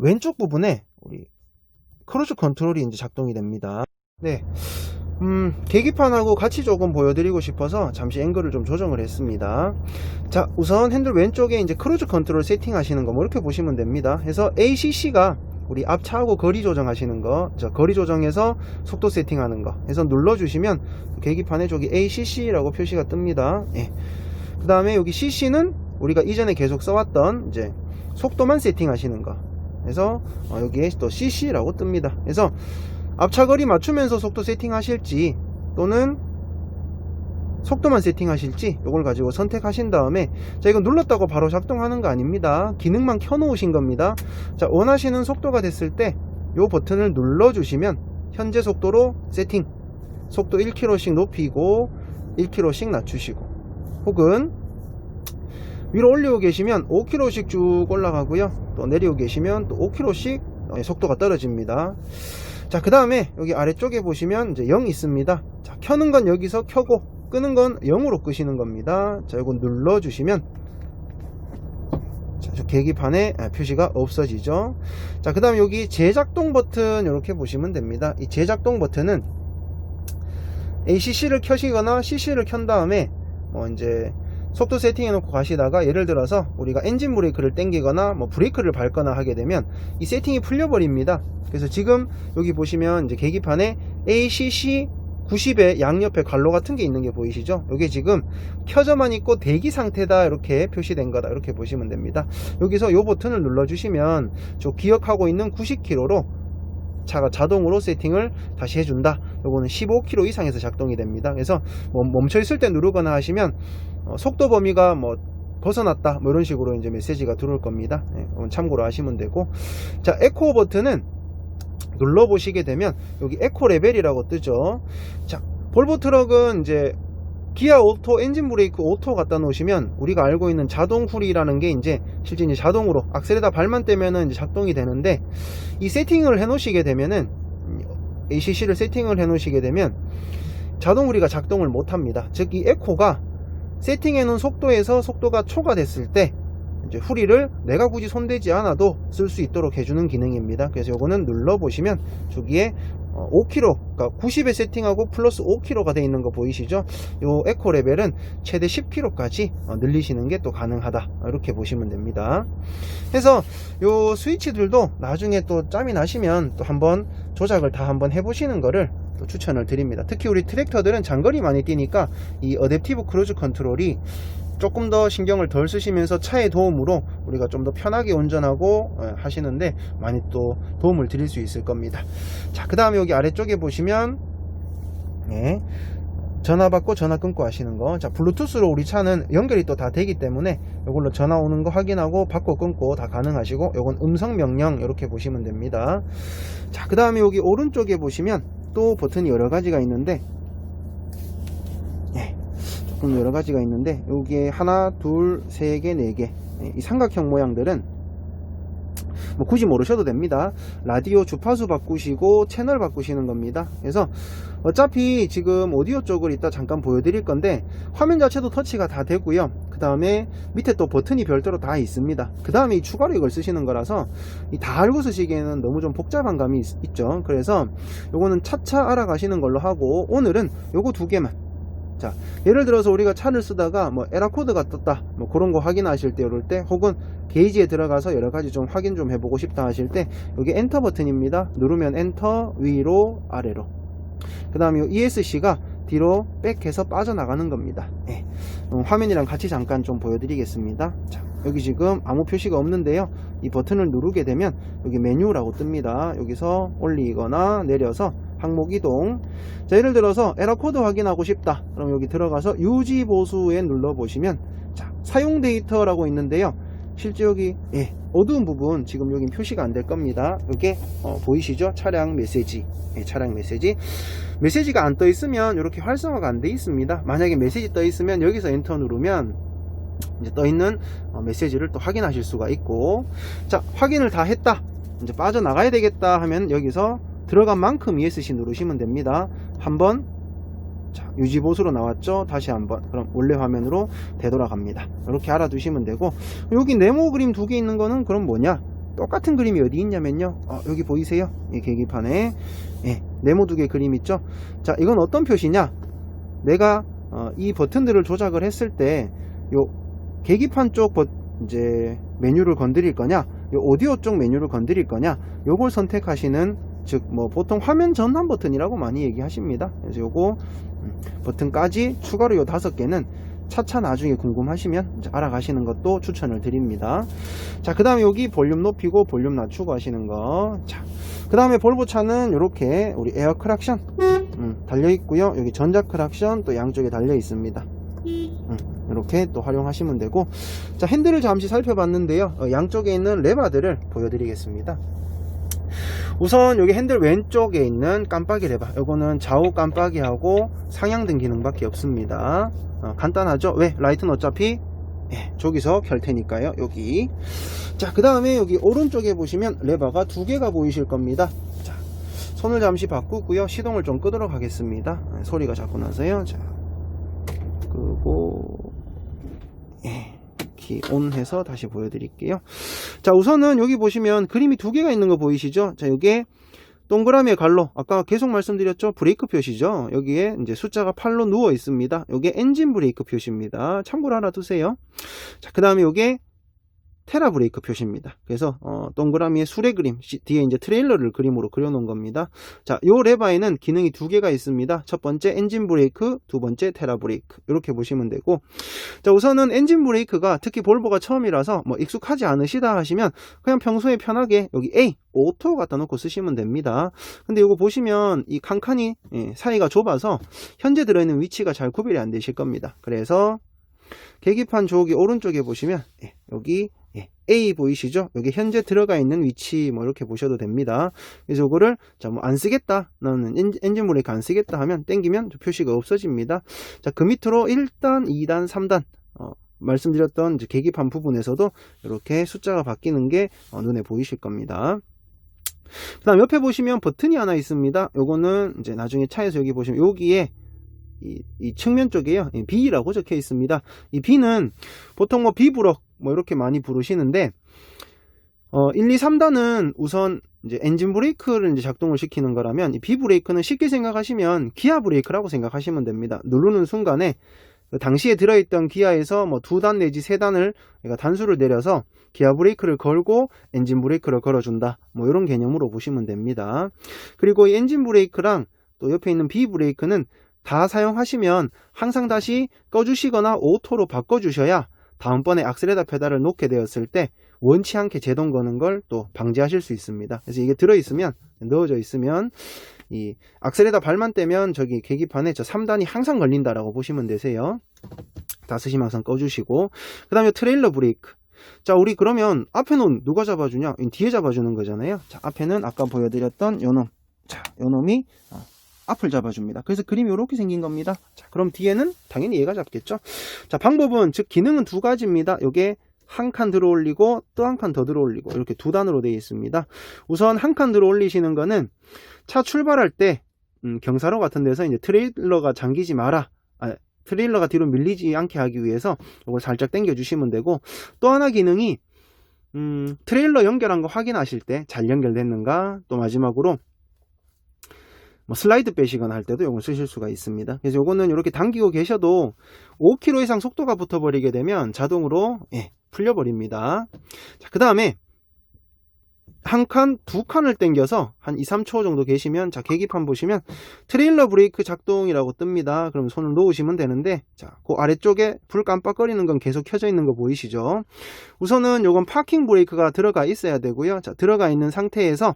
왼쪽 부분에 우리 크루즈 컨트롤이 이제 작동이 됩니다. 네. 계기판하고 같이 조금 보여드리고 싶어서 잠시 앵글을 좀 조정을 했습니다. 자, 우선 핸들 왼쪽에 이제 크루즈 컨트롤 세팅 하시는 거 뭐 이렇게 보시면 됩니다. 그래서 ACC가 우리 앞차하고 거리 조정하시는 거, 자, 거리 조정해서 속도 세팅하는 거 해서 눌러주시면 계기판에 저기 ACC라고 표시가 뜹니다. 예. 그 다음에 여기 CC는 우리가 이전에 계속 써왔던 이제 속도만 세팅하시는 거. 그래서 여기에 또 CC라고 뜹니다. 그래서 앞차 거리 맞추면서 속도 세팅하실지 또는 속도만 세팅하실지 이걸 가지고 선택하신 다음에, 자, 이거 눌렀다고 바로 작동하는 거 아닙니다. 기능만 켜놓으신 겁니다. 자, 원하시는 속도가 됐을 때 이 버튼을 눌러주시면 현재 속도로 세팅, 속도 1km씩 높이고 1km씩 낮추시고, 혹은 위로 올리고 계시면 5km씩 쭉 올라가고요, 또 내리고 계시면 또 5km씩 속도가 떨어집니다. 자, 그 다음에 여기 아래쪽에 보시면 이제 0 있습니다. 자, 켜는 건 여기서 켜고 끄는 건 0으로 끄시는 겁니다. 자, 이거 눌러주시면 자, 저 계기판에 표시가 없어지죠. 자, 그 다음에 여기 재작동 버튼 이렇게 보시면 됩니다. 이 재작동 버튼은 ACC를 켜시거나 CC를 켠 다음에 뭐 이제 속도 세팅해 놓고 가시다가 예를 들어서 우리가 엔진 브레이크를 당기거나 뭐 브레이크를 밟거나 하게 되면 이 세팅이 풀려 버립니다. 그래서 지금 여기 보시면 이제 계기판에 ACC 90의 양옆에 괄로 같은 게 있는 게 보이시죠? 이게 지금 켜져만 있고 대기 상태다 이렇게 표시된 거다 이렇게 보시면 됩니다. 여기서 이 버튼을 눌러 주시면 저 기억하고 있는 90km로 차가 자동으로 세팅을 다시 해준다. 요거는 15km 이상에서 작동이 됩니다. 그래서 뭐 멈춰 있을 때 누르거나 하시면 속도 범위가 뭐 벗어났다 뭐 이런 식으로 이제 메시지가 들어올 겁니다. 네, 참고로 하시면 되고, 자, 에코 버튼은 눌러 보시게 되면 여기 에코 레벨이라고 뜨죠. 자, 볼보 트럭은 이제 기아 오토, 엔진 브레이크 오토 갖다 놓으시면 우리가 알고 있는 자동 후리라는 게 이제 실제 이제 자동으로 악셀에다 발만 떼면은 이제 작동이 되는데, 이 세팅을 해 놓으시게 되면은 ACC를 세팅을 해 놓으시게 되면 자동 후리가 작동을 못 합니다. 즉 이 에코가 세팅해 놓은 속도에서 속도가 초과됐을 때 이제 후리를 내가 굳이 손대지 않아도 쓸 수 있도록 해주는 기능입니다. 그래서 요거는 눌러 보시면 저기에 5km, 그러니까 90에 세팅하고 플러스 5km가 되어 있는 거 보이시죠? 요 에코 레벨은 최대 10km까지 늘리시는 게 또 가능하다 이렇게 보시면 됩니다. 그래서 요 스위치들도 나중에 또 짬이 나시면 또 한번 조작을 다 한번 해보시는 거를 또 추천을 드립니다. 특히 우리 트랙터들은 장거리 많이 뛰니까 이 어댑티브 크루즈 컨트롤이 조금 더 신경을 덜 쓰시면서 차의 도움으로 우리가 좀 더 편하게 운전하고 하시는데 많이 또 도움을 드릴 수 있을 겁니다. 자, 그 다음에 여기 아래쪽에 보시면 네, 전화 받고 전화 끊고 하시는 거. 자, 블루투스로 우리 차는 연결이 또 다 되기 때문에 이걸로 전화 오는 거 확인하고 받고 끊고 다 가능하시고, 요건 음성 명령 이렇게 보시면 됩니다. 자, 그 다음에 여기 오른쪽에 보시면 또 버튼이 여러 가지가 있는데, 조금 여러 가지가 있는데, 여기에 하나, 둘, 세 개, 네 개. 이 삼각형 모양들은 뭐 굳이 모르셔도 됩니다. 라디오 주파수 바꾸시고 채널 바꾸시는 겁니다. 그래서 어차피 지금 오디오 쪽을 이따 잠깐 보여드릴 건데, 화면 자체도 터치가 다 되고요. 그 다음에 밑에 또 버튼이 별도로 다 있습니다. 그 다음에 추가로 이걸 쓰시는 거라서 다 알고 쓰시기에는 너무 좀 복잡한 감이 있죠. 그래서 요거는 차차 알아가시는 걸로 하고, 오늘은 요거 두 개만. 자, 예를 들어서 우리가 차를 쓰다가 뭐 에러 코드가 떴다, 뭐 그런 거 확인하실 때, 이럴 때, 혹은 게이지에 들어가서 여러 가지 좀 확인 좀 해보고 싶다 하실 때, 여기 엔터 버튼입니다. 누르면 엔터, 위로, 아래로. 그 다음에 ESC가 뒤로 백해서 빠져나가는 겁니다. 예. 화면이랑 같이 잠깐 좀 보여드리겠습니다. 자, 여기 지금 아무 표시가 없는데요. 이 버튼을 누르게 되면 여기 메뉴라고 뜹니다. 여기서 올리거나 내려서 항목 이동. 자, 예를 들어서 에러 코드 확인하고 싶다. 그럼 여기 들어가서 유지 보수에 눌러 보시면, 자, 사용 데이터라고 있는데요. 실제 여기 어두운 부분 지금 여긴 표시가 안 될 겁니다. 이게 보이시죠? 차량 메시지. 차량 메시지. 메시지가 안 떠 있으면 이렇게 활성화가 안 돼 있습니다. 만약에 메시지 떠 있으면 여기서 엔터 누르면 이제 떠 있는 메시지를 또 확인하실 수가 있고, 자, 확인을 다 했다, 이제 빠져나가야 되겠다 하면 여기서 들어간 만큼 ESC 누르시면 됩니다. 한번, 자, 유지 보수로 나왔죠? 다시 한번. 그럼 원래 화면으로 되돌아갑니다. 이렇게 알아두시면 되고, 여기 네모 그림 두 개 있는 거는 그럼 뭐냐? 똑같은 그림이 어디 있냐면요, 여기 보이세요? 이 계기판에 네모 두 개 그림 있죠? 자, 이건 어떤 표시냐? 내가 이 버튼들을 조작을 했을 때 요 계기판 쪽 이제 메뉴를 건드릴 거냐, 요 오디오 쪽 메뉴를 건드릴 거냐, 요걸 선택하시는, 즉 뭐 보통 화면 전환 버튼이라고 많이 얘기하십니다. 그래서 요거 버튼까지 추가로 요 5개는 차차 나중에 궁금하시면 이제 알아가시는 것도 추천을 드립니다. 자, 그 다음에 여기 볼륨 높이고 볼륨 낮추고 하시는 거. 자, 그 다음에 볼보 차는 이렇게 우리 에어 크락션 달려 있고요. 여기 전자 크락션 또 양쪽에 달려 있습니다. 이렇게 또 활용하시면 되고, 자, 핸들을 잠시 살펴봤는데요. 양쪽에 있는 레바들을 보여드리겠습니다. 우선 여기 핸들 왼쪽에 있는 깜빡이 레바, 요거는 좌우 깜빡이하고 상향등 기능밖에 없습니다. 간단하죠? 왜? 라이트는 어차피 저기서 켤 테니까요. 여기. 자, 그 다음에 여기 오른쪽에 보시면 레바가 2개가 보이실 겁니다. 자, 손을 잠시 바꾸고요. 시동을 좀 끄도록 하겠습니다. 소리가 자꾸 나서요. 자, 끄고 키 온 해서 다시 보여드릴게요. 자, 우선은 여기 보시면 그림이 2개가 있는 거 보이시죠? 자, 요게 동그라미의 갈로, 아까 계속 말씀드렸죠? 브레이크 표시죠? 여기에 이제 숫자가 8로 누워 있습니다. 요게 엔진 브레이크 표시입니다. 참고로 알아두세요. 자, 그 다음에 요게 테라 브레이크 표시입니다. 그래서 동그라미의 수레 그림, 뒤에 이제 트레일러를 그림으로 그려놓은 겁니다. 자, 요 레바에는 기능이 2개가 있습니다. 첫 번째 엔진 브레이크, 두 번째 테라 브레이크, 이렇게 보시면 되고, 자, 우선은 엔진 브레이크가 특히 볼보가 처음이라서 뭐 익숙하지 않으시다 하시면 그냥 평소에 편하게 여기 A 오토 갖다 놓고 쓰시면 됩니다. 근데 이거 보시면 이 칸칸이 사이가 좁아서 현재 들어있는 위치가 잘 구별이 안 되실 겁니다. 그래서 계기판 저기 오른쪽에 보시면 여기 A 보이시죠? 여기 현재 들어가 있는 위치 뭐 이렇게 보셔도 됩니다. 그래서 이거를 자, 뭐 안 쓰겠다, 나는 엔진 브레이크 안 쓰겠다 하면 땡기면 표시가 없어집니다. 자, 그 밑으로 1단, 2단, 3단 말씀드렸던 이제 계기판 부분에서도 이렇게 숫자가 바뀌는 게 눈에 보이실 겁니다. 그 다음 옆에 보시면 버튼이 하나 있습니다. 요거는 이제 나중에 차에서 여기 보시면 여기에 이 측면 쪽에요, B라고 적혀 있습니다. 이 B는 보통 뭐 B브럭 뭐 이렇게 많이 부르시는데 1, 2, 3단은 우선 이제 엔진 브레이크를 이제 작동을 시키는 거라면, 이 B 브레이크는 쉽게 생각하시면 기아 브레이크라고 생각하시면 됩니다. 누르는 순간에 당시에 들어있던 기아에서 뭐 2단 내지 3단을 단수를 내려서 기아 브레이크를 걸고 엔진 브레이크를 걸어준다, 뭐 이런 개념으로 보시면 됩니다. 그리고 이 엔진 브레이크랑 또 옆에 있는 B 브레이크는 다 사용하시면 항상 다시 꺼주시거나 오토로 바꿔주셔야 다음번에 악셀레다 페달을 놓게 되었을 때 원치 않게 제동 거는 걸 또 방지하실 수 있습니다. 그래서 이게 들어있으면, 넣어져 있으면 이 악셀레다 발만 떼면 저기 계기판에 저 3단이 항상 걸린다라고 보시면 되세요. 다 쓰시면 항상 꺼주시고, 그 다음에 트레일러 브레이크. 자, 우리 그러면 앞에는 누가 잡아주냐? 뒤에 잡아주는 거잖아요. 자, 앞에는 아까 보여드렸던 요놈. 자, 요놈이 앞을 잡아줍니다. 그래서 그림이 이렇게 생긴 겁니다. 자, 그럼 뒤에는 당연히 얘가 잡겠죠. 자, 방법은, 즉 기능은 두 가지입니다. 요게 한 칸 들어 올리고 또 한 칸 더 들어 올리고 이렇게 두 단으로 되어 있습니다. 우선 한 칸 들어 올리시는 거는 차 출발할 때 경사로 같은 데서 이제 트레일러가 잠기지 마라, 트레일러가 뒤로 밀리지 않게 하기 위해서 이걸 살짝 당겨 주시면 되고, 또 하나 기능이 트레일러 연결한 거 확인하실 때 잘 연결됐는가, 또 마지막으로 뭐 슬라이드 빼시거나 할 때도 이걸 쓰실 수가 있습니다. 그래서 이거는 이렇게 당기고 계셔도 5km 이상 속도가 붙어버리게 되면 자동으로 풀려버립니다. 자, 그 다음에 한 칸, 두 칸을 당겨서 한 2, 3초 정도 계시면, 자, 계기판 보시면 트레일러 브레이크 작동이라고 뜹니다. 그럼 손을 놓으시면 되는데, 자, 그 아래쪽에 불 깜빡거리는 건 계속 켜져 있는 거 보이시죠? 우선은 요건 파킹 브레이크가 들어가 있어야 되고요. 자, 들어가 있는 상태에서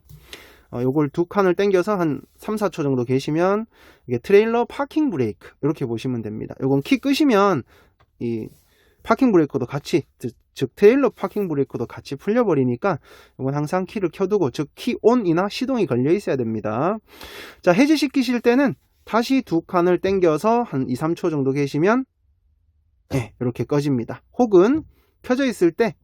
요걸 두 칸을 당겨서 한 3, 4초 정도 계시면 이게 트레일러 파킹 브레이크 이렇게 보시면 됩니다. 요건 키 끄시면 이 파킹 브레이크도 같이, 즉 트레일러 파킹 브레이크도 같이 풀려버리니까 이건 항상 키를 켜두고, 즉 키 온이나 시동이 걸려 있어야 됩니다. 자, 해제시키실 때는 다시 두 칸을 당겨서 한 2, 3초 정도 계시면 이렇게 꺼집니다. 혹은 켜져 있을 때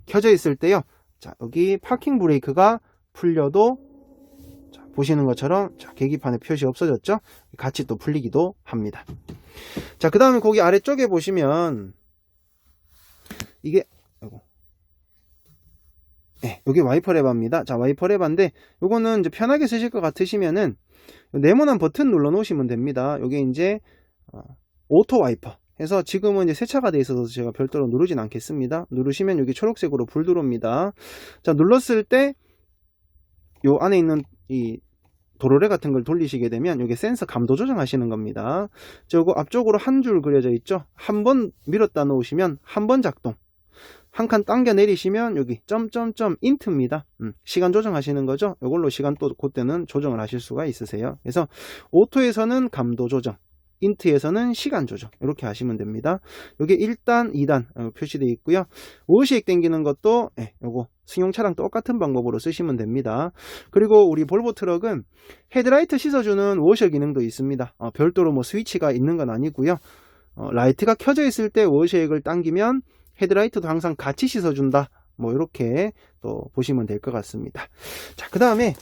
켜져 있을 때요, 자, 여기 파킹 브레이크가 풀려도, 자, 보시는 것처럼, 자, 계기판에 표시 없어졌죠? 같이 또 풀리기도 합니다. 자, 그 다음에 거기 아래쪽에 보시면 이게 여기 와이퍼 레버입니다. 자, 와이퍼 레버인데 요거는 이제 편하게 쓰실 것 같으시면은 네모난 버튼 눌러 놓으시면 됩니다. 요게 이제 오토 와이퍼 해서, 지금은 이제 세차가 돼 있어서 제가 별도로 누르진 않겠습니다. 누르시면 여기 초록색으로 불 들어옵니다. 자, 눌렀을 때 요 안에 있는 이 도로래 같은 걸 돌리시게 되면 이게 센서 감도 조정하시는 겁니다. 저거 앞쪽으로 한 줄 그려져 있죠? 한 번 밀었다 놓으시면 한 번 작동, 한 칸 당겨 내리시면 여기 점점점 인트입니다. 시간 조정하시는 거죠? 이걸로 시간 또 그때는 조정을 하실 수가 있으세요. 그래서 오토에서는 감도 조정, 인트에서는 시간 조정, 이렇게 하시면 됩니다. 이게 1단, 2단 표시되어 있고요. 워시액 당기는 것도 요거 승용차랑 똑같은 방법으로 쓰시면 됩니다. 그리고 우리 볼보 트럭은 헤드라이트 씻어주는 워셔 기능도 있습니다. 별도로 뭐 스위치가 있는 건 아니고요. 라이트가 켜져 있을 때 워셔액을 당기면 헤드라이트도 항상 같이 씻어준다, 뭐 이렇게 또 보시면 될 것 같습니다. 자, 그 다음에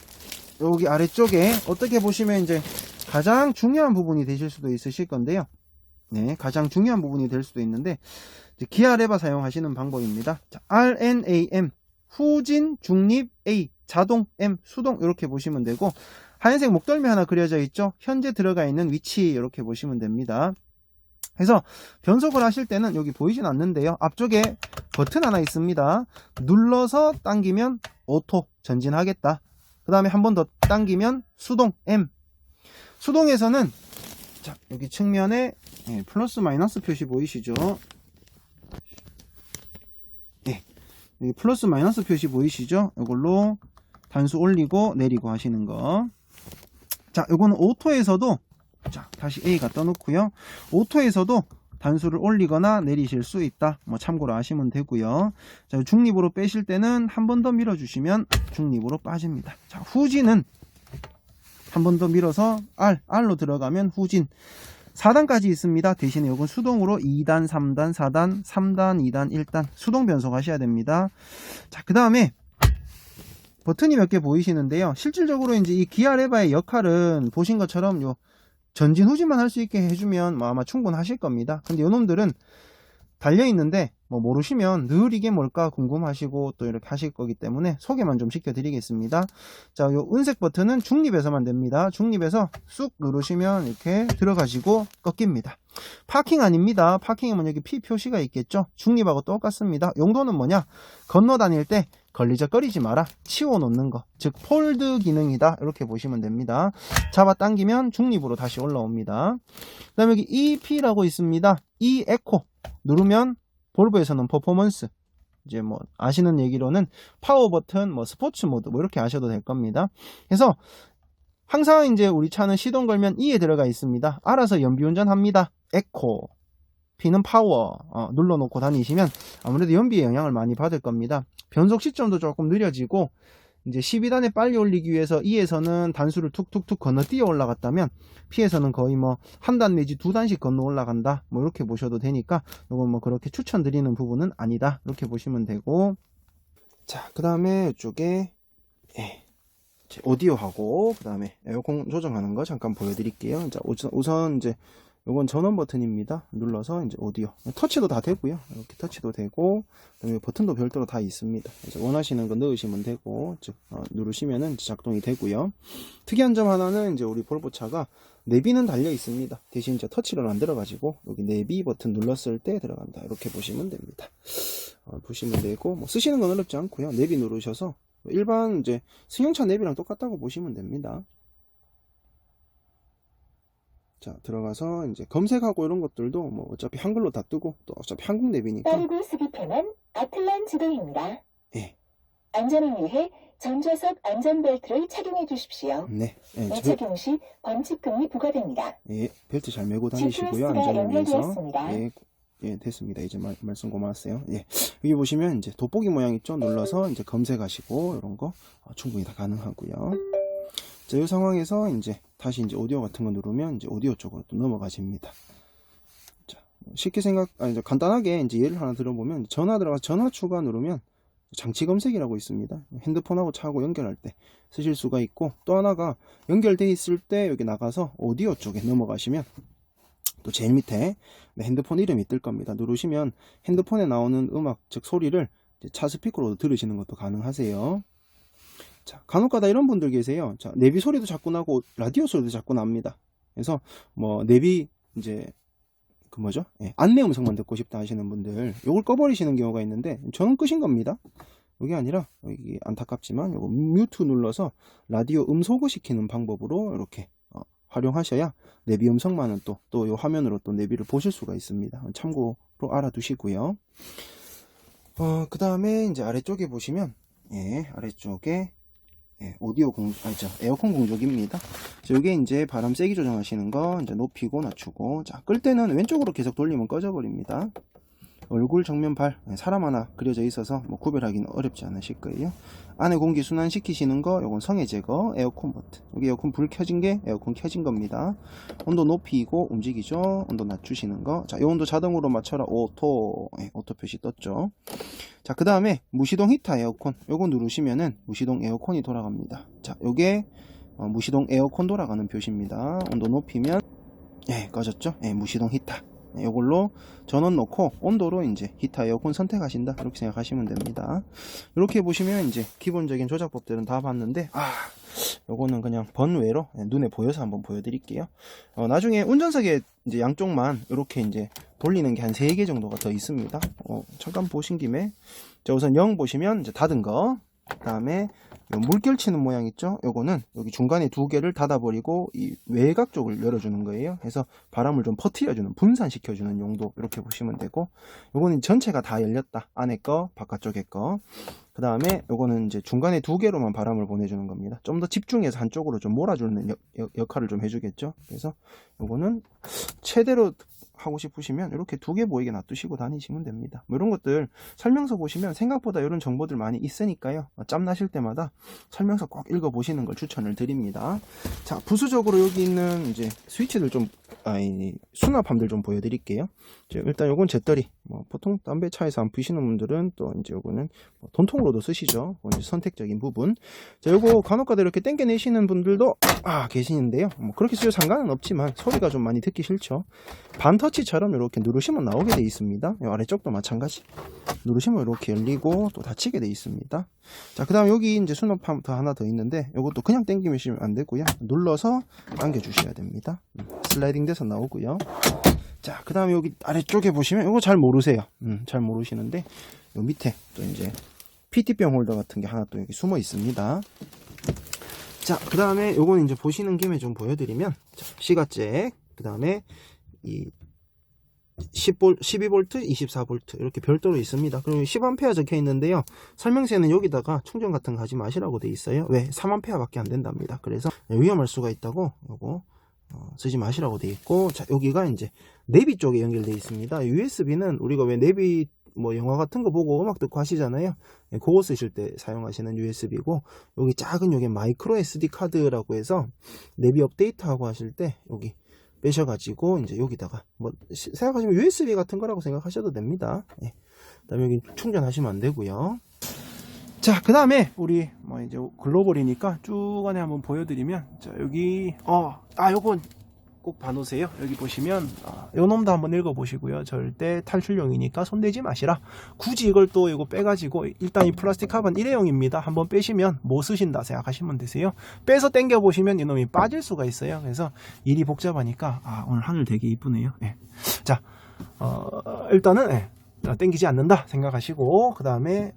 여기 아래쪽에 어떻게 보시면 이제 가장 중요한 부분이 되실 수도 있으실 건데요. 가장 중요한 부분이 될 수도 있는데, 기아 레버 사용하시는 방법입니다. 자, RNAM, 후진, 중립, A, 자동, M, 수동, 이렇게 보시면 되고, 하얀색 목덜미 하나 그려져 있죠? 현재 들어가 있는 위치, 이렇게 보시면 됩니다. 그래서 변속을 하실 때는 여기 보이진 않는데요, 앞쪽에 버튼 하나 있습니다. 눌러서 당기면 오토 전진하겠다. 그 다음에 한 번 더 당기면 수동, M. 수동에서는, 자, 여기 측면에 플러스 마이너스 표시 보이시죠? 여기 플러스 마이너스 표시 보이시죠? 이걸로 단수 올리고 내리고 하시는 거. 자, 이거는 오토에서도, 자, 다시 A 갖다 놓고요, 오토에서도 단수를 올리거나 내리실 수 있다, 뭐 참고로 하시면 되고요. 자, 중립으로 빼실 때는 한 번 더 밀어주시면 중립으로 빠집니다. 자, 후진은 한 번 더 밀어서 R로 들어가면 후진. 4단까지 있습니다. 대신에 이건 수동으로 2단, 3단, 4단, 3단, 2단, 1단 수동 변속하셔야 됩니다. 자, 그 다음에 버튼이 몇 개 보이시는데요. 실질적으로 이제 이 기아 레버의 역할은 보신 것처럼 요 전진 후진만 할 수 있게 해주면 뭐 아마 충분하실 겁니다. 근데 요놈들은 달려있는데 뭐 모르시면 늘 이게 뭘까 궁금하시고 또 이렇게 하실 거기 때문에 소개만 좀 시켜드리겠습니다. 자, 요 은색 버튼은 중립에서만 됩니다. 중립에서 쑥 누르시면 이렇게 들어가시고 꺾입니다. 파킹 아닙니다. 파킹이면 여기 P 표시가 있겠죠. 중립하고 똑같습니다. 용도는 뭐냐, 건너 다닐 때 걸리적거리지 마라, 치워 놓는 거, 즉 폴드 기능이다, 이렇게 보시면 됩니다. 잡아 당기면 중립으로 다시 올라옵니다. 그 다음에 여기 EP라고 있습니다. E 에코 누르면 볼보에서는 퍼포먼스, 이제 뭐 아시는 얘기로는 파워 버튼, 뭐 스포츠 모드, 뭐 이렇게 하셔도 될 겁니다. 그래서 항상 이제 우리 차는 시동 걸면 E에 들어가 있습니다. 알아서 연비운전 합니다. 에코, P는 파워, 눌러놓고 다니시면 아무래도 연비에 영향을 많이 받을 겁니다. 변속 시점도 조금 느려지고 이제 12단에 빨리 올리기 위해서 E에서는 단수를 툭툭툭 건너뛰어 올라갔다면 P에서는 거의 뭐 한 단 내지 두 단씩 건너 올라간다, 뭐 이렇게 보셔도 되니까 이건 뭐 그렇게 추천드리는 부분은 아니다, 이렇게 보시면 되고. 자, 그 다음에 이쪽에 오디오하고 그 다음에 에어컨 조정하는 거 잠깐 보여드릴게요. 자, 우선 이제 요건 전원 버튼입니다. 눌러서 이제 오디오, 터치도 다 되고요. 이렇게 터치도 되고, 그다음에 버튼도 별도로 다 있습니다. 이제 원하시는 거 넣으시면 되고, 즉 누르시면은 작동이 되고요. 특이한 점 하나는 이제 우리 볼보차가 내비는 달려 있습니다. 대신 이제 터치를 안 들어가지고 여기 내비 버튼 눌렀을 때 들어간다, 이렇게 보시면 됩니다. 보시면 되고, 뭐 쓰시는 건 어렵지 않고요. 내비 누르셔서 일반 이제 승용차 내비랑 똑같다고 보시면 됩니다. 자, 들어가서 이제 검색하고 이런 것들도 뭐 어차피 한글로 다 뜨고, 또 어차피 한국 내비니까. 빠르고 수비편한 아틀란 지도입니다. 예. 안전을 위해 전좌석 안전벨트를 착용해 주십시오. 네. 예, 미착용 시 벌칙금이 부과됩니다. 예, 벨트 잘 메고 다니시고요. GPS가 안전을 위해서. 연결되었습니다. 예, 예, 됐습니다. 이제 말씀 고마웠어요. 예. 여기 보시면 이제 돋보기 모양 있죠? 눌러서 이제 검색하시고 이런 거 충분히 다 가능하고요. 자, 이 상황에서 이제 다시 이제 오디오 같은 거 누르면 이제 오디오 쪽으로 또 넘어가집니다. 자, 쉽게 이제 간단하게 이제 예를 하나 들어보면, 전화 들어가서 전화 추가 누르면 장치 검색이라고 있습니다. 핸드폰하고 차하고 연결할 때 쓰실 수가 있고, 또 하나가 연결돼 있을 때 여기 나가서 오디오 쪽에 넘어가시면 또 제일 밑에 핸드폰 이름이 뜰 겁니다. 누르시면 핸드폰에 나오는 음악, 즉 소리를 차 스피커로 들으시는 것도 가능하세요. 자, 간혹가다 이런 분들 계세요. 자, 내비 소리도 자꾸 나고 라디오 소리도 자꾸 납니다. 그래서 뭐 내비 이제 그 뭐죠? 예, 안내 음성만 듣고 싶다 하시는 분들 요걸 꺼버리시는 경우가 있는데, 저는 끄신 겁니다. 이게 아니라 여기 안타깝지만 요거 뮤트 눌러서 라디오 음소거 시키는 방법으로 이렇게 활용하셔야 내비 음성만은 또 요 화면으로 또 내비를 보실 수가 있습니다. 참고로 알아두시고요. 그 다음에 이제 아래쪽에 보시면, 아래쪽에 오디오 에어컨 공조기입니다. 이게 이제 바람 세기 조정하시는 거, 이제 높이고 낮추고, 자, 끌 때는 왼쪽으로 계속 돌리면 꺼져 버립니다. 얼굴, 정면, 발, 사람 하나 그려져 있어서 뭐 구별하기는 어렵지 않으실 거예요. 안에 공기 순환 시키시는 거, 요건 성해 제거, 에어컨 버튼. 여기 에어컨 불 켜진 게 에어컨 켜진 겁니다. 온도 높이고 움직이죠. 온도 낮추시는 거. 자, 요 온도 자동으로 맞춰라. 오토 표시 떴죠. 자, 그 다음에 무시동 히터 에어컨, 요거 누르시면은 무시동 에어컨이 돌아갑니다. 자, 요게 무시동 에어컨 돌아가는 표시입니다. 온도 높이면 꺼졌죠. 무시동 히터. 요걸로 전원 놓고 온도로 이제 히터 에어컨 선택하신다, 이렇게 생각하시면 됩니다. 이렇게 보시면 이제 기본적인 조작법들은 다 봤는데, 요거는 그냥 번외로 눈에 보여서 한번 보여드릴게요. 나중에 운전석에 이제 양쪽만 이렇게 이제 돌리는 게 한 3개 정도가 더 있습니다. 잠깐 보신 김에, 자, 우선 0 보시면 이제 닫은 거, 그 다음에 물결 치는 모양 있죠? 요거는 여기 중간에 2개를 닫아버리고 이 외곽 쪽을 열어주는 거예요. 그래서 바람을 좀 퍼뜨려주는, 분산시켜주는 용도, 이렇게 보시면 되고, 요거는 전체가 다 열렸다. 안에 거, 바깥쪽에 거. 그 다음에 요거는 이제 중간에 2개로만 바람을 보내주는 겁니다. 좀 더 집중해서 한쪽으로 좀 몰아주는 역할을 좀 해주겠죠. 그래서 요거는 최대로 하고 싶으시면 이렇게 2개 보이게 놔두시고 다니시면 됩니다. 뭐 이런 것들 설명서 보시면 생각보다 이런 정보들 많이 있으니까요. 짬 나실 때마다 설명서 꼭 읽어보시는 걸 추천을 드립니다. 자, 부수적으로 여기 있는 이제 스위치들 수납함들 좀 보여드릴게요. 일단 요건 제떨이, 보통 담배 차에서 안 피시는 분들은 또 이제 요거는 돈통으로도 쓰시죠. 이제 선택적인 부분. 자, 요거 간혹가다 이렇게 땡겨내시는 분들도 계시는데요. 그렇게 쓰여 상관은 없지만 소리가 좀 많이 듣기 싫죠. 반터치처럼 이렇게 누르시면 나오게 돼 있습니다. 요 아래쪽도 마찬가지. 누르시면 이렇게 열리고 또 닫히게 돼 있습니다. 자, 그 다음 여기 이제 수납함 하나 더 있는데, 요것도 그냥 당기시면 안 되고요. 눌러서 당겨 주셔야 됩니다. 슬라이딩 돼서 나오고요. 자, 그 다음에 여기 아래쪽에 보시면 이거 잘 모르세요. 잘 모르시는데, 요 밑에 또 이제 PT병 홀더 같은 게 하나 또 여기 숨어 있습니다. 자, 그 다음에 요거는 이제 보시는 김에 좀 보여드리면, 자, 시가잭, 그 다음에 이 12V, 24V 이렇게 별도로 있습니다. 그리고 10A 적혀 있는데요. 설명서에는 여기다가 충전 같은 거 하지 마시라고 돼 있어요. 왜? 3A 밖에 안 된답니다. 그래서 위험할 수가 있다고 요거 쓰지 마시라고 돼 있고, 자, 여기가 이제 내비 쪽에 연결되어 있습니다. USB는 우리가 왜 내비 뭐 영화 같은 거 보고 음악 듣고 하시잖아요. 예, 그거 쓰실 때 사용하시는 USB고, 여기 작은 요게 마이크로 SD 카드라고 해서 내비 업데이트하고 하실 때 여기 빼셔가지고 이제 여기다가 뭐 생각하시면 USB 같은 거라고 생각하셔도 됩니다. 예. 그다음에 여기 충전하시면 안 되고요. 자, 그 다음에 우리 뭐 이제 글로벌이니까 쭉 안에 한번 보여드리면, 자 여기 요건 꼭 봐놓으세요. 여기 보시면 요 놈도 한번 읽어보시고요. 절대 탈출용이니까 손대지 마시라. 굳이 이걸 또 이거 빼가지고, 일단 이 플라스틱 카본 일회용입니다. 한번 빼시면 못 쓰신다 생각하시면 되세요. 빼서 당겨 보시면 이놈이 빠질 수가 있어요. 그래서 일이 복잡하니까 오늘 하늘 되게 이쁘네요. 예. 자, 일단은 당기지 않는다 생각하시고, 그 다음에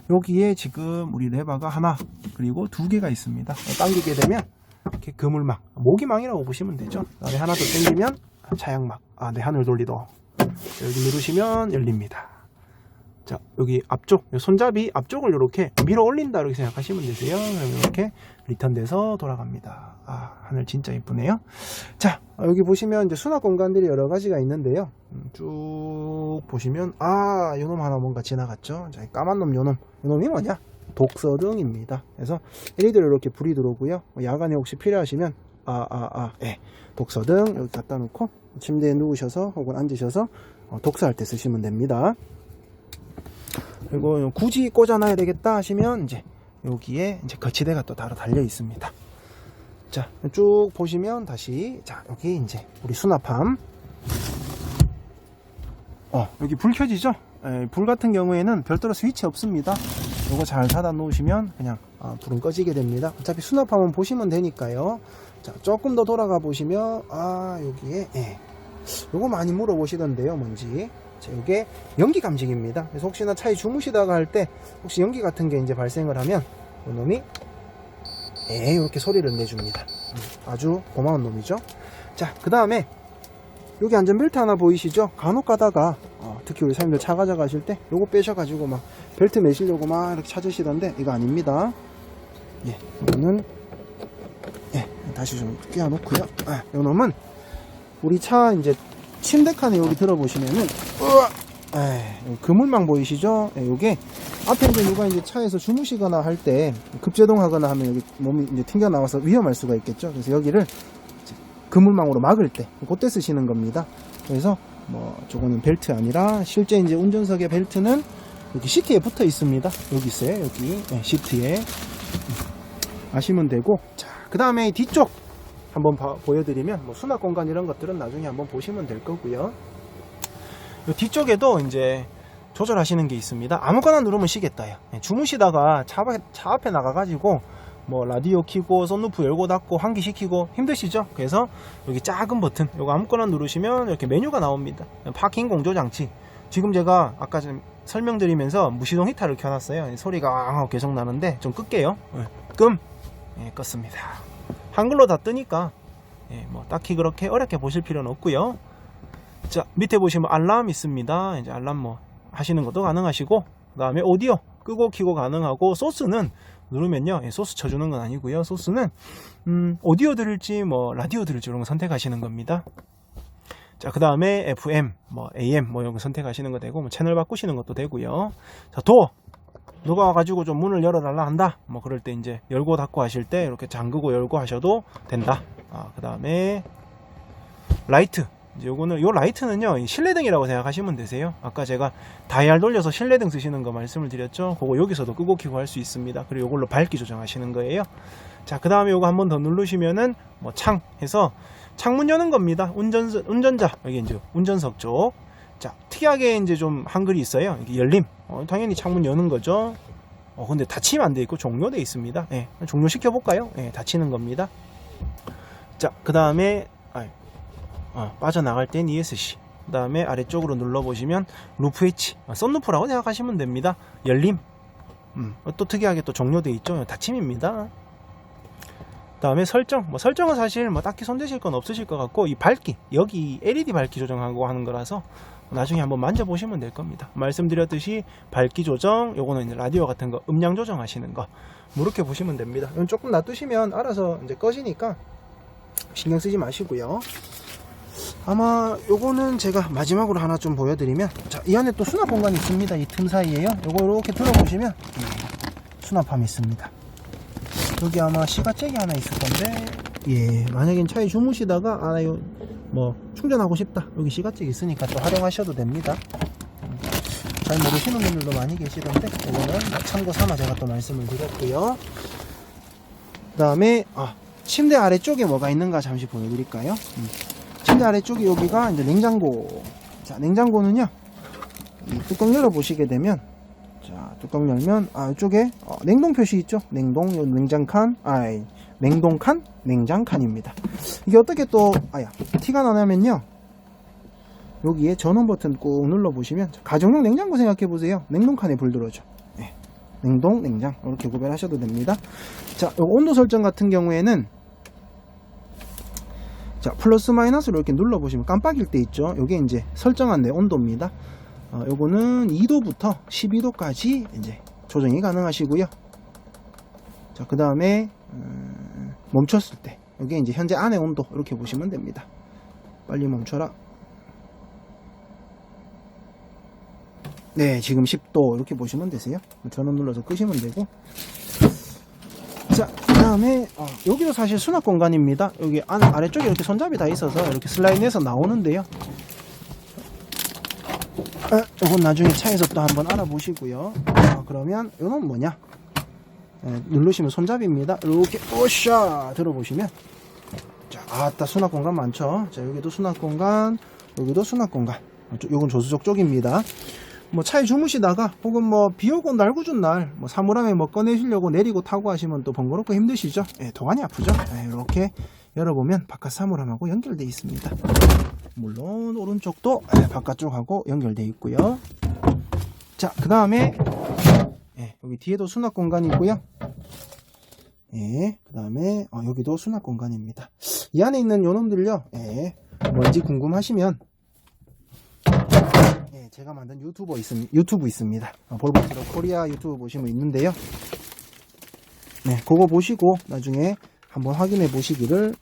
여기에 지금 우리 레버가 하나 그리고 두 개가 있습니다. 당기게 되면 이렇게 그물망, 모기망이라고 보시면 되죠. 그다음에 하나 더 당기면 차양막, 하늘 돌리도. 여기 누르시면 열립니다. 자, 여기 앞쪽, 손잡이 앞쪽을 이렇게 밀어 올린다 이렇게 생각하시면 되세요. 그러면 이렇게 리턴돼서 돌아갑니다. 하늘 진짜 이쁘네요. 자, 여기 보시면 이제 수납 공간들이 여러 가지가 있는데요. 쭉 보시면 요놈 하나 뭔가 지나갔죠. 자, 까만 놈, 요놈이 뭐냐? 독서등입니다. 그래서 얘네들 이렇게 불이 들어오고요. 야간에 혹시 필요하시면 독서등 여기 갖다 놓고 침대에 누우셔서 혹은 앉으셔서 독서할 때 쓰시면 됩니다. 그리고 굳이 꽂아놔야 되겠다 하시면 이제 여기에 이제 거치대가 또 따로 달려 있습니다. 자, 쭉 보시면 다시, 자, 여기 이제 우리 수납함. 여기 불 켜지죠? 불 같은 경우에는 별도로 스위치 없습니다. 요거 잘 닫아 놓으시면 그냥 불은 꺼지게 됩니다. 어차피 수납함은 보시면 되니까요. 자, 조금 더 돌아가 보시면 여기에 요거 많이 물어보시던데요. 뭔지. 자, 요게 연기 감지기입니다. 그래서 혹시나 차에 주무시다가 할 때 혹시 연기 같은 게 이제 발생을 하면 요놈이 이렇게 소리를 내줍니다. 아주 고마운 놈이죠. 자, 그 다음에 여기 안전벨트 하나 보이시죠? 간혹 가다가 특히 우리 사람들 차 가져가실 때 요거 빼셔가지고 막 벨트 매시려고 막 이렇게 찾으시던데 이거 아닙니다. 이거는 다시 좀 끼워놓고요. 요 놈은 우리 차 이제 침대 칸에 여기 들어보시면은 그물망 보이시죠? 요게 앞에 이제 누가 이제 차에서 주무시거나 할 때 급제동하거나 하면 여기 몸이 이제 튕겨 나와서 위험할 수가 있겠죠. 그래서 여기를 그물망으로 막을 때 그때 쓰시는 겁니다. 그래서 뭐 저거는 벨트 아니라 실제 이제 운전석의 벨트는 여기 시트에 붙어 있습니다. 여기 있어요. 여기 시트에 아시면 되고. 자, 그 다음에 뒤쪽 한번 보여드리면 뭐 수납 공간 이런 것들은 나중에 한번 보시면 될 거고요. 이 뒤쪽에도 이제 조절하시는 게 있습니다. 아무거나 누르면 쉬겠다요. 주무시다가 차 앞에 나가가지고 뭐 라디오 켜고 썬루프 열고 닫고 환기시키고 힘드시죠? 그래서 여기 작은 버튼 요거 아무거나 누르시면 이렇게 메뉴가 나옵니다. 파킹 공조 장치. 지금 제가 아까 좀 설명드리면서 무시동 히터를 켜놨어요. 소리가 계속 나는데 좀 끌게요. 껐습니다. 한글로 다 뜨니까 뭐 딱히 그렇게 어렵게 보실 필요는 없고요. 자, 밑에 보시면 알람 있습니다. 이제 알람 뭐 하시는 것도 가능하시고, 그 다음에 오디오 끄고 켜고 가능하고, 소스는 누르면요, 소스 쳐주는 건 아니고요. 소스는 오디오 들을지 뭐 라디오 들을지 이런 거 선택하시는 겁니다. 자, 그 다음에 FM, 뭐 AM 뭐 이런 거 선택하시는 거 되고, 뭐 채널 바꾸시는 것도 되고요. 자, 도어 누가 와가지고 좀 문을 열어달라 한다, 뭐 그럴 때 이제 열고 닫고 하실 때 이렇게 잠그고 열고 하셔도 된다. 그 다음에 라이트, 이제 요거는, 요 라이트는요 실내등이라고 생각하시면 되세요. 아까 제가 다이얼 돌려서 실내등 쓰시는 거 말씀을 드렸죠. 그거 여기서도 끄고 켜고 할 수 있습니다. 그리고 요걸로 밝기 조정하시는 거예요. 자, 그 다음에 요거 한번 더 누르시면은 뭐 창 해서 창문 여는 겁니다. 운전자 여기 이제 운전석 쪽. 자, 특이하게 이제 좀 한글이 있어요. 이게 열림, 당연히 창문 여는 거죠. 근데 닫히면 안 돼 있고 종료돼 있습니다. 종료시켜 볼까요? 닫히는 겁니다. 자, 그 다음에 빠져나갈 땐 ESC. 그 다음에 아래쪽으로 눌러보시면 루프 H, 썬루프라고 생각하시면 됩니다. 열림. 또 특이하게 또 종료돼 있죠. 닫힘입니다. 그 다음에 설정. 뭐 설정은 사실 뭐 딱히 손대실 건 없으실 것 같고, 이 밝기, 여기 LED 밝기 조정하고 하는 거라서 나중에 한번 만져보시면 될 겁니다. 말씀드렸듯이 밝기 조정, 요거는 이제 라디오 같은 거 음량 조정하시는 거, 뭐 이렇게 보시면 됩니다. 이건 조금 놔두시면 알아서 이제 꺼지니까 신경 쓰지 마시고요. 아마 요거는 제가 마지막으로 하나 좀 보여드리면, 자, 이 안에 또 수납 공간이 있습니다. 이 틈 사이에요. 요거 이렇게 들어보시면 수납함이 있습니다. 여기 아마 시가잭이 하나 있을 건데, 예, 만약에 차에 주무시다가 뭐 충전하고 싶다, 여기 시가잭 있으니까 또 활용하셔도 됩니다. 잘 모르시는 분들도 많이 계시던데, 이거는 참고 삼아 제가 또 말씀을 드렸고요. 그 다음에 침대 아래쪽에 뭐가 있는가 잠시 보여드릴까요? 침대 아래쪽에 여기가 이제 냉장고. 자, 냉장고는요, 이 뚜껑 열어 보시게 되면, 자, 뚜껑 열면 이쪽에 냉동 표시 있죠? 냉동, 냉장칸, 냉동칸, 냉장칸입니다. 이게 어떻게 또 티가 나냐면요, 여기에 전원 버튼 꾹 눌러 보시면 가정용 냉장고 생각해 보세요. 냉동칸에 불 들어오죠. 네. 냉동, 냉장 이렇게 구별하셔도 됩니다. 자, 요 온도 설정 같은 경우에는, 자, 플러스 마이너스로 이렇게 눌러 보시면 깜빡일 때 있죠. 요게 이제 설정한 내 온도입니다. 요거는 2도부터 12도까지 이제 조정이 가능하시고요. 자, 그 다음에 멈췄을 때 요게 이제 현재 안의 온도 이렇게 보시면 됩니다. 빨리 멈춰라. 네, 지금 10도 이렇게 보시면 되세요. 전원 눌러서 끄시면 되고. 자, 그 다음에 여기도 사실 수납 공간입니다. 여기 아래쪽에 이렇게 손잡이 다 있어서 이렇게 슬라이드해서 나오는데요. 이건 나중에 차에서 또 한번 알아보시고요. 그러면 이건 뭐냐, 누르시면 손잡이입니다. 이렇게 오샤 들어보시면, 자, 아따 수납 공간 많죠. 자, 여기도 수납 공간, 여기도 수납 공간. 요건 조수석 쪽입니다. 뭐 차에 주무시다가 혹은 뭐 비오고 날구준 날 뭐 사물함에 뭐 꺼내시려고 내리고 타고 하시면 또 번거롭고 힘드시죠. 도관이 아프죠. 이렇게 열어보면 바깥 사물함하고 연결되어 있습니다. 물론 오른쪽도 바깥쪽하고 연결되어 있고요. 자, 그 다음에 여기 뒤에도 수납 공간이고요. 그 다음에 여기도 수납 공간입니다. 이 안에 있는 요놈들요, 뭔지 궁금하시면 제가 만든 유튜브 있습니다. 볼보트로 코리아 유튜브 보시면 있는데요. 네, 그거 보시고 나중에 한번 확인해 보시기를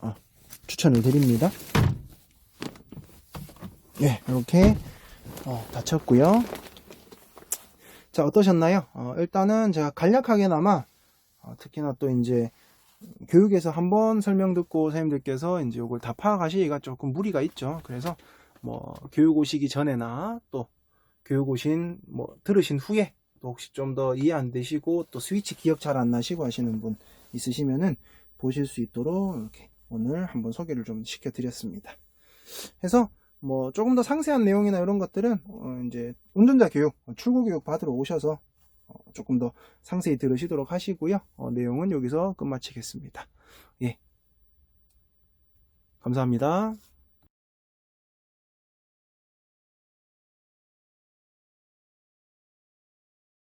추천을 드립니다. 이렇게 닫혔고요. 자, 어떠셨나요? 일단은 제가 간략하게나마 특히나 또 이제 교육에서 한번 설명 듣고 선생님들께서 이제 이걸 다 파악하시기가 조금 무리가 있죠. 그래서 뭐 교육 오시기 전에나 또 교육 들으신 후에 또 혹시 좀 더 이해 안 되시고 또 스위치 기억 잘 안 나시고 하시는 분 있으시면은 보실 수 있도록 이렇게 오늘 한번 소개를 좀 시켜드렸습니다. 해서 뭐 조금 더 상세한 내용이나 이런 것들은 이제 운전자 교육, 출고 교육 받으러 오셔서 조금 더 상세히 들으시도록 하시고요. 내용은 여기서 끝마치겠습니다. 감사합니다.